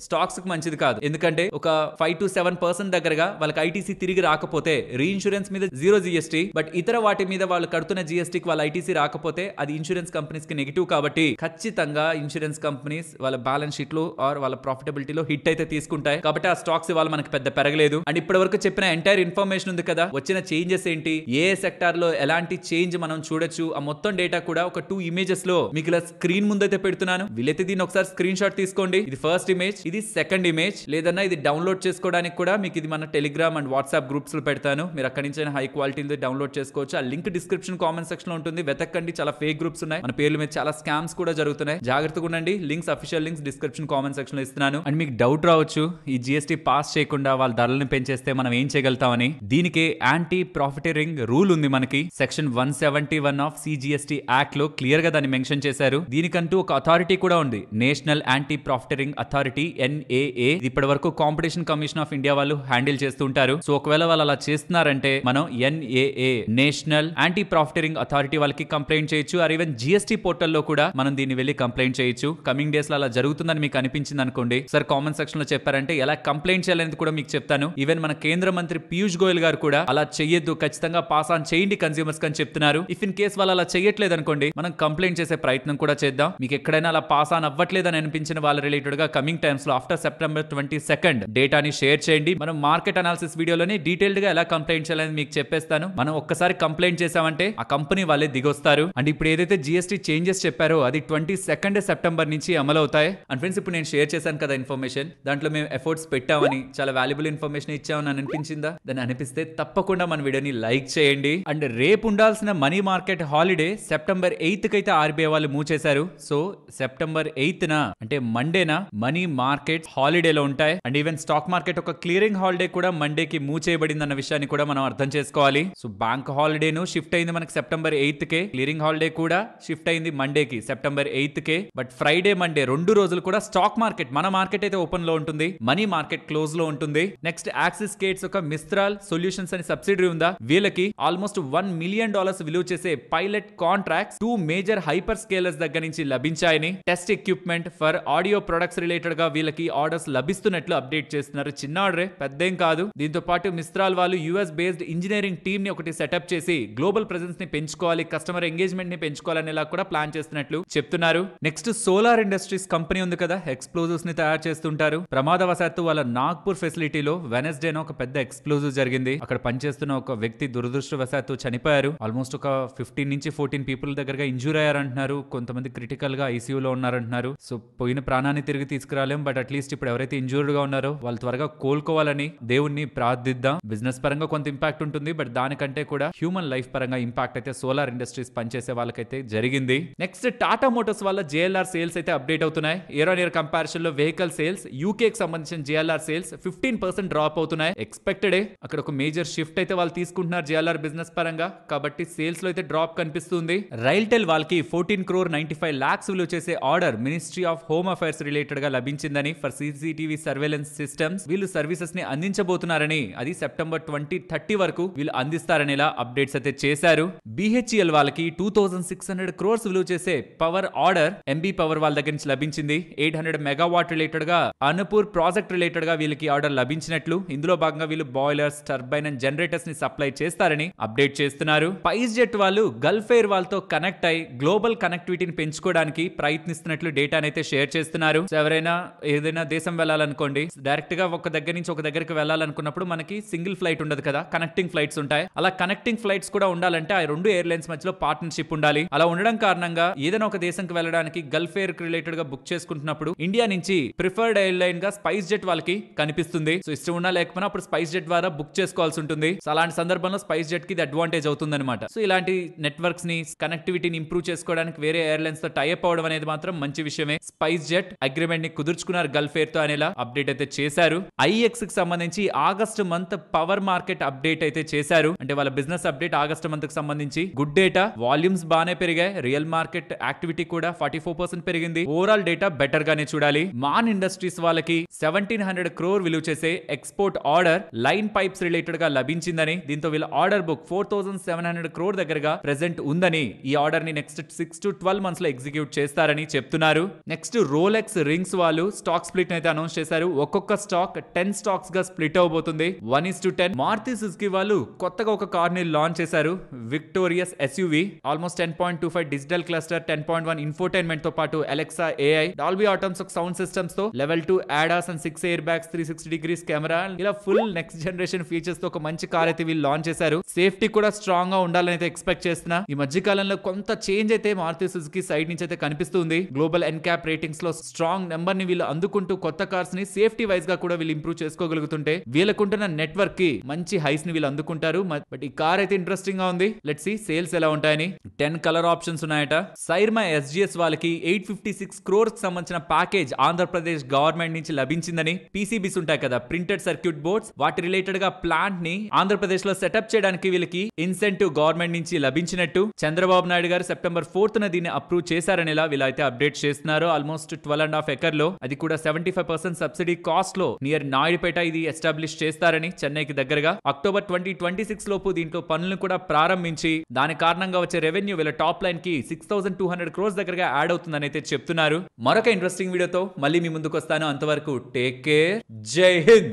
స్టాక్స్ కి మంచిది కాదు. ఎందుకంటే ఒక 5-7% దగ్గరగా వాళ్ళకి ఐటీసీ తిరిగి రాకపోతే, రీఇన్సూరెన్స్ మీద 0 జీఎస్టీ, బట్ ఇతర వాటి మీద వాళ్ళు కడుతున్న జీఎస్టీకి వాళ్ళ ఐటీసీ రాకపోతే అది ఇన్సూరెన్స్ కంపెనీస్ కి నెగిటివ్. కాబట్టి ఖచ్చితంగా ఇన్సూరెన్స్ కంపెనీస్ వాళ్ళ బ్యాలెన్స్ షీట్ లో ఆర్ వాళ్ళ ప్రాఫిటబిలిటీలో హిట్ అయితే తీసుకుంటాయి. కాబట్టి ఆ స్టాక్స్ ఇవాళ మనకి పెద్ద పెరగలేదు. అండ్ ఇప్పటి వరకు చెప్పిన ఎంటైర్ ఇన్ఫర్మేషన్ ఉంది కదా, వచ్చిన చేంజెస్ ఏంటి, ఏ సెక్టార్ లో ఎలాంటి చేంజ్ మనం చూడొచ్చు, ఆ మొత్తం డేటా కూడా ఒక 2 ఇమేజెస్ లో మీకు ఇలా స్క్రీన్ ముందైతే పెడుతున్నాను. వీలైతే దీన్ని ఒకసారి స్క్రీన్ షాట్ తీసుకోండి. ఇది ఫస్ట్ ఇమేజ్, ఇది సెకండ్ ఇమేజ్. లేదన్నా ఇది డౌన్లోడ్ చేసుకోవడానికి కూడా మీకు ఇది మన టెలిగ్రామ్ అండ్ వాట్సాప్ గ్రూప్స్ లో పెడతాను. మీరు అక్కడి నుంచి హై క్వాలిటీ డౌన్లోడ్ చేసుకోవచ్చు. ఆ లింక్ డిస్క్రిప్షన్ కామెంట్ సెక్షన్ లో ఉంటుంది, వెతకండి. చాలా ఫేక్ గ్రూప్స్ ఉన్నాయి, మన పేర్ల మీద చాలా స్కామ్స్ కూడా జరుగుతున్నాయి. జాగ్రత్తగా ఉండండి. Links, official links description comment section లో ఇస్తున్నాను. అండ్ మీకు డౌట్ రావచ్చు, ఈ జీఎస్టీ పాస్ చేయకుండా వాళ్ళ ధరలను పెంచేస్తే మనం ఏం చేయగలుగుతామని. దీనికి యాంటీ ప్రాఫిటరింగ్ రూల్ ఉంది మనకి. సెక్షన్ 171 ఆఫ్ సిజిఎస్టీ యాక్ట్ లో క్లియర్ గా దాన్ని మెన్షన్ చేశారు. దీనికంటూ ఒక అథారిటీ కూడా ఉంది, national anti profiteering authority, NAA. ఇప్పటి వరకు కాంపిటీషన్ కమిషన్ ఆఫ్ ఇండియా వాళ్ళు హ్యాండిల్ చేస్తుంటారు. సో ఒకవేళ వాళ్ళు అలా చేస్తున్నారంటే మనం NAA, national anti profiteering authority వాళ్ళకి కంప్లైంట్ చేయొచ్చు. ఆర్ ఈవెన్ జిఎస్టీ పోర్టల్ లో కూడా మనం దీన్ని వెళ్ళి కంప్లైంట్ చేయొచ్చు. కమింగ్ డేస్ లో అలా జరుగుతుందని మీకు అనిపించింది అనుకోండి, సార్ కామెంట్ సెక్షన్ లో చెప్పారంటే ఎలా కంప్లైంట్ చేయాలనేది కూడా మీకు చెప్తాను. ఈవెన్ మన కేంద్ర మంత్రి పీయూష్ గోయల్ గారు కూడా అలా చెయ్యొద్దు, ఖచ్చితంగా పాస్ ఆన్ చేయండి కన్స్యూమర్స్ అని చెప్తున్నారు. ఇఫ్ ఇన్ కేస్ వాళ్ళు అలా చేయట్లేదు అనుకోండి, మనం కంప్లైంట్ చేసే ప్రయత్నం కూడా చేద్దాం. మీకు ఎక్కడైనా అలా పాస్ ఆన్ అవ్వట్లేదని అనిపించిన వాళ్ళ రిలేటెడ్ గా కమింగ్ టైమ్స్ లో ఆఫ్టర్ సెప్టెంబర్ 22 డేటాని షేర్ చేయండి. మనం మార్కెట్ అనాలిసిస్ వీడియోలోని డీటెయిల్డ్ గా ఎలా కంప్లైంట్ చేయాలని మీకు చెప్పేస్తాను. మనం ఒక్కసారి కంప్లైంట్ చేసామంటే ఆ కంపెనీ వాళ్ళే దిగొస్తారు. అండ్ ఇప్పుడు ఏదైతే జీఎస్టీ చేంజెస్ చెప్పారో అది 22 సెప్టెంబర్ నుంచి అమలు అవుతాయి. అండ్ ఫ్రెండ్స్, ఇప్పుడు నేను షేర్ చేశాను కదా ఇన్ఫర్మేషన్, దాంట్లో మేము ఎఫర్ట్స్ పెట్టామని, చాలా వాల్యుబుల్ ఇన్ఫర్మేషన్ ఇచ్చామని అనిపించిందా? దాన్ని అనిపిస్తే తప్పకుండా మన వీడియోని లైక్ చేయండి. అండ్ రేపు ఉండాల్సిన మనీ మార్కెట్ హాలిడే సెప్టెంబర్ 8 కైతే ఆర్బీఐ వాళ్ళు మూవ్ చేశారు. సో సెప్టెంబర్ 8 అంటే మండేనా మనీ మార్కెట్ హాలిడేలో ఉంటాయి. అండ్ ఈవెన్ స్టాక్ మార్కెట్ ఒక క్లియరింగ్ హాలిడే కూడా మండేకి మూవ్ చేయబడింది అన్న విషయాన్ని కూడా మనం అర్థం చేసుకోవాలి. సో బ్యాంక్ హాలిడేను షిఫ్ట్ అయింది మనకి సెప్టెంబర్ 8 కే, క్లియరింగ్ హాలిడే కూడా షిఫ్ట్ అయింది మండేకి సెప్టెంబర్ 8 కే. బట్ ఫ్రైడే, మండే 2 రోజులు కూడా స్టాక్ మార్కెట్, మన మార్కెట్ అయితే ఓపెన్ లో ఉంటుంది, మనీ మార్కెట్ క్లోజ్ లో ఉంటుంది. నెక్స్ట్ యాక్సిస్ కేట్స్ ఒక మిస్త్రాల్ సొల్యూషన్స్ అని సబ్సిడరీ ఉందా, వీళ్ళకి ఆల్మోస్ట్ $1 మిలియన్ విలువ చేసే pilot contracts 2 major hyperscalers దగ్గర నుంచి లభించాయని, test equipment for audio products related గా వీళ్ళకి ఆర్డర్స్ లభిస్తున్నట్లు అప్డేట్ చేస్తున్నారు. చిన్న ఆర్డరే, పెద్దేం కాదు. దీంతో పాటు మిస్త్రాల్ వాళ్ళు US బేస్డ్ ఇంజనీరింగ్ టీమ్ ని ఒకటి సెటప్ చేసి గ్లోబల్ ప్రెజెన్స్ ని పెంచుకోవాలి, కస్టమర్ ఎంగేజ్మెంట్ ని పెంచుకోవాలనేలా కూడా ప్లాన్ చేస్తున్నట్లు చెప్తున్నారు. నెక్స్ట్ సోలార్ ఇండస్ట్రీస్ కంపెనీ ఉంది కదా, ఎక్స్ప్లోజివ్స్ ని తయారు చేస్తుంటారు. ప్రమాదవశాత్తు దురదృష్టవశాత్తు వాళ్ళ నాగ్పూర్ ఫెసిలిటీలో వెనస్డేన ఒక పెద్ద ఎక్స్ప్లోజివ్ జరిగింది. అక్కడ పనిచేస్తున్న ఒక వ్యక్తి దురదృష్టవశాత్తు చనిపోయారు. ఆల్మోస్ట్ ఒక 15 నుంచి 14 పీపుల్ దగ్గరగా ఇంజూర్ అయ్యారంటున్నారు. కొంతమంది క్రిటికల్ గా ఐసీయూలో ఉన్నారంటున్నారు. సో పోయిన ప్రాణాన్ని తిరిగి తీసుకురాలేం, బట్ అట్లీస్ట్ ఇప్పుడు ఎవరైతే ఇంజూర్డ్ గా ఉన్నారో వాళ్ళు త్వరగా కోలుకోవాలని దేవుణ్ణి ప్రార్థిద్దాం. బిజినెస్ పరంగా కొంత ఇంపాక్ట్ ఉంటుంది, బట్ దానికంటే కూడా హ్యూమన్ లైఫ్ పరంగా ఇంపాక్ట్ అయితే సోలార్ ఇండస్ట్రీస్ పనిచేసే వాళ్ళకైతే జరిగింది. నెక్స్ట్ టాటా మోటార్స్ వాళ్ళ JLR సేల్స్ అయితే అప్డేట్ అవుతున్నాయి. ఇయర్ ఆన్ ఇయర్ కంపారిజన్ లో వెహికల్ సేల్స్ యూకే కి సంబంధించిన JLR సేల్స్ 15% డ్రాప్ అవుతున్నాయి. ఎక్స్పెక్టెడ్ అక్కడ ఒక మేజర్ షిఫ్ట్ అయితే వాళ్ళు తీసుకుంటున్నారు JLR బిజినెస్ పరంగా, కాబట్టి సేల్స్ లో అయితే డ్రాప్ కనిపిస్తుంది. రైల్టెల్ వాళ్ళకి 14,95,00,000 విలువ చేసే order ministry of home affairs related గా లభించిందని ఫర్ CCTV సర్వేలెన్స్ సిస్టమ్స్ వీళ్ళు సర్వీసెస్ ని అందించబోతున్నారని, అది సెప్టెంబర్ 2030 వరకు వీళ్ళు అందిస్తారనేలా అప్డేట్స్ అయితే చేశారు. BHEL వాళ్ళకి 2,600 crores విలువ చేసే పవర్ ఆర్డర్ MB పవర్ వాళ్ళ దగ్గర నుంచి లభించింది. 800 మెగావాట్ రిలేటెడ్ గా అనుపూర్ ప్రాజెక్ట్ రిలేటెడ్ గా వీళ్ళకి ఆర్డర్ లభించినట్లు, ఇందులో భాగంగా వీళ్ళు బాయిలర్స్, టర్బైన్ అండ్ జనరేటర్స్ ని సప్లై చేస్తారని అప్డేట్ చేస్తున్నారు. స్పైస్ జెట్ వాళ్ళు గల్ఫ్ ఎయిర్ వాళ్ళతో కనెక్ట్ అయి గ్లోబల్ కనెక్టివిటీని పెంచుకోవడానికి ప్రయత్నిస్తున్నట్లు డేటాను అయితే షేర్ చేస్తున్నారు. సో ఎవరైనా ఏదైనా దేశం వెళ్ళాలనుకోండి, డైరెక్ట్ గా ఒక దగ్గర నుంచి ఒక దగ్గరికి వెళ్ళాలనుకున్నప్పుడు మనకి సింగిల్ ఫ్లైట్ ఉండదు కదా, కనెక్టింగ్ ఫ్లైట్స్ ఉంటాయి. అలా కనెక్టింగ్ ఫ్లైట్స్ కూడా ఉండాలంటే ఆ రెండు ఎయిర్లైన్స్ మధ్యలో పార్ట్నర్షిప్ ఉండాలి. అలా ఉండడం కారణంగా ఏదైనా ఒక దేశంకి వెళ్ళడానికి గల్ఫ్ ఎయిర్ రిలేటెడ్ గా బుక్ చేసుకుంటున్నప్పుడు ఇండియా నుంచి ప్రిఫర్డ్ ఎయిర్లైన్ గా స్పైస్ జెట్ వాళ్ళకి కనిపిస్తుంది. సో ఇష్టం ఉన్నా లేకపోయినా అప్పుడు స్పైస్ జెట్ ద్వారా బుక్ చేసుకోవాల్సి ఉంటుంది. సో అలాంటి సందర్భంలో స్పైస్ జెట్ కి ఇది అడ్వాంటేజ్ అవుతుంది అనమాట. సో ఇలాంటి నెట్వర్క్స్ ని, కనెక్టివిటీని ఇంప్రూవ్ చేసుకోవడానికి వేరే ఎయిర్లైన్స్ తో టైఅప్ అవడం అనేది మాత్రం మంచి విషయమే. స్పైస్ జెట్ అగ్రిమెంట్ ని కుదుర్చుకున్నారు గల్ఫ్ ఎయిర్ తో అనేలా అప్డేట్ అయితే చేశారు. IEX కి సంబంధించి August month power market update అయితే చేశారు. అంటే వాళ్ళ బిజినెస్ అప్డేట్ ఆగస్టు మంత్ కి సంబంధించి గుడ్ డేటా, వాల్యూమ్స్ బానే పెరిగాయి, రియల్ మార్కెట్ యాక్టివిటీ కూడా 44% పెరిగింది. ఓవరాల్ డేటా బెటర్ గానే చూడాలి. మాన్ ఇండస్ట్రీస్ వాళ్ళకి 1700 crore విలువ చేసే export order line pipes related గా లభించిందని, దీంతో వీళ్ళ ఆర్డర్ బుక్ 4700 crore దగ్గరగా ప్రెసెంట్ ఉందని, ఈ ఆర్డర్ ని నెక్స్ట్ 6 to 12 months లో ఎగ్జిక్యూట్ చేస్తారని చెప్తున్నారు. నెక్స్ట్ రోలెక్స్ రింగ్స్ వాళ్ళు స్టాక్ స్ప్లిట్ అయితే అనౌన్స్ చేశారు. ఒక్కొక్క స్టాక్ 10 స్టాక్స్ గా స్ప్లిట్ అవబోతుంది, 1:10. మారుతి సుజుకి వాళ్ళు కొత్తగా ఒక కార్ ని లాంచ్ చేశారు, victorious SUV. Almost 10.25 digital cluster, 10.1 infotainment తో పాటు Alexa AI, Dolby Atmos sound systems తో, level 2 ADAS and 6 air bags, 360 degrees camera, ఇలా ఫుల్ నెక్స్ట్ జనరేషన్ ఫీచర్స్ తో ఒక మంచి కార్ అయితే వీళ్ళు లాంచ్ చేశారు. సేఫ్టీ కూడా స్ట్రాంగ్ గా ఉండాలని అయితే ఎక్స్పెక్ట్ చేస్తున్నా. ఈ మధ్య కాలంలో కొంత చేంజ్ అయితే మారుతి సుజుకి సైడ్ నుంచి అయితే కనిపిస్తుంది. గ్లోబల్ ఎన్క్యాప్ రేటింగ్స్ లో స్ట్రాంగ్ నెంబర్ ని వీళ్ళు అందుకుంటూ కొత్త కార్స్ ని సేఫ్టీ వైజ్ గా కూడా వీళ్ళు ఇంప్రూవ్ చేసుకోగలుగుతుంటే వీళ్ళకుంటున్న నెట్వర్క్ కి మంచి హైస్ ని వీళ్ళు అందుకుంటారు. బట్ ఈ కార్ అయితే ఇంట్రెస్టింగ్ గా ఉంది. లెట్స్ సీ సేల్స్ ఎలా ఉంటాయని. 10 కలర్ ఆప్షన్స్ ఉన్నాయట. సైర్మా SGS వాళ్ళకి 856 crores కి సంబంధించిన ప్యాకేజ్ ఆంధ్రప్రదేశ్ గవర్నమెంట్ నుంచి లభించిందని, PCBs ఉంటాయి కదా, ప్రింటెడ్ సర్క్యూట్ బోర్డ్స్, వాటి రిలేటెడ్ గా ప్లాంట్ ని ఆంధ్రప్రదేశ్ లో సెటప్ చేయడానికి వీళ్ళకి ఇన్సెంటివ్ గవర్నమెంట్ నుంచి లభించినట్టు చంద్రబాబు నాయుడు గారు సెప్టెంబర్ 4th దీన్ని అప్రూవ్ చేశారనేలా వీళ్ళైతే అప్డేట్ చేస్తున్నారు. ఆల్మోస్ట్ 12.5 acres లో, అది కూడా 75% సబ్సిడీ కాస్ట్ లో నియర్ నాయుడుపేట ఇది ఎస్టాబ్లిష్ చేస్తారని, చెన్నైకి దగ్గరగా. అక్టోబర్ 2026 లోపు దీంట్లో పనులను కూడా ప్రారంభించి దాని కారణంగా వచ్చే రెవెన్యూ వీళ్ళ టాప్ లైన్ కి 6200 crores దగ్గరగా యాడ్ అవుతుందని అయితే చెప్తున్నారు. మరొక ఇంట్రెస్టింగ్ వీడియోతో మళ్ళీ మీ ముందుకు వస్తాను. అంతవరకు టేక్ కేర్. జై హింద్.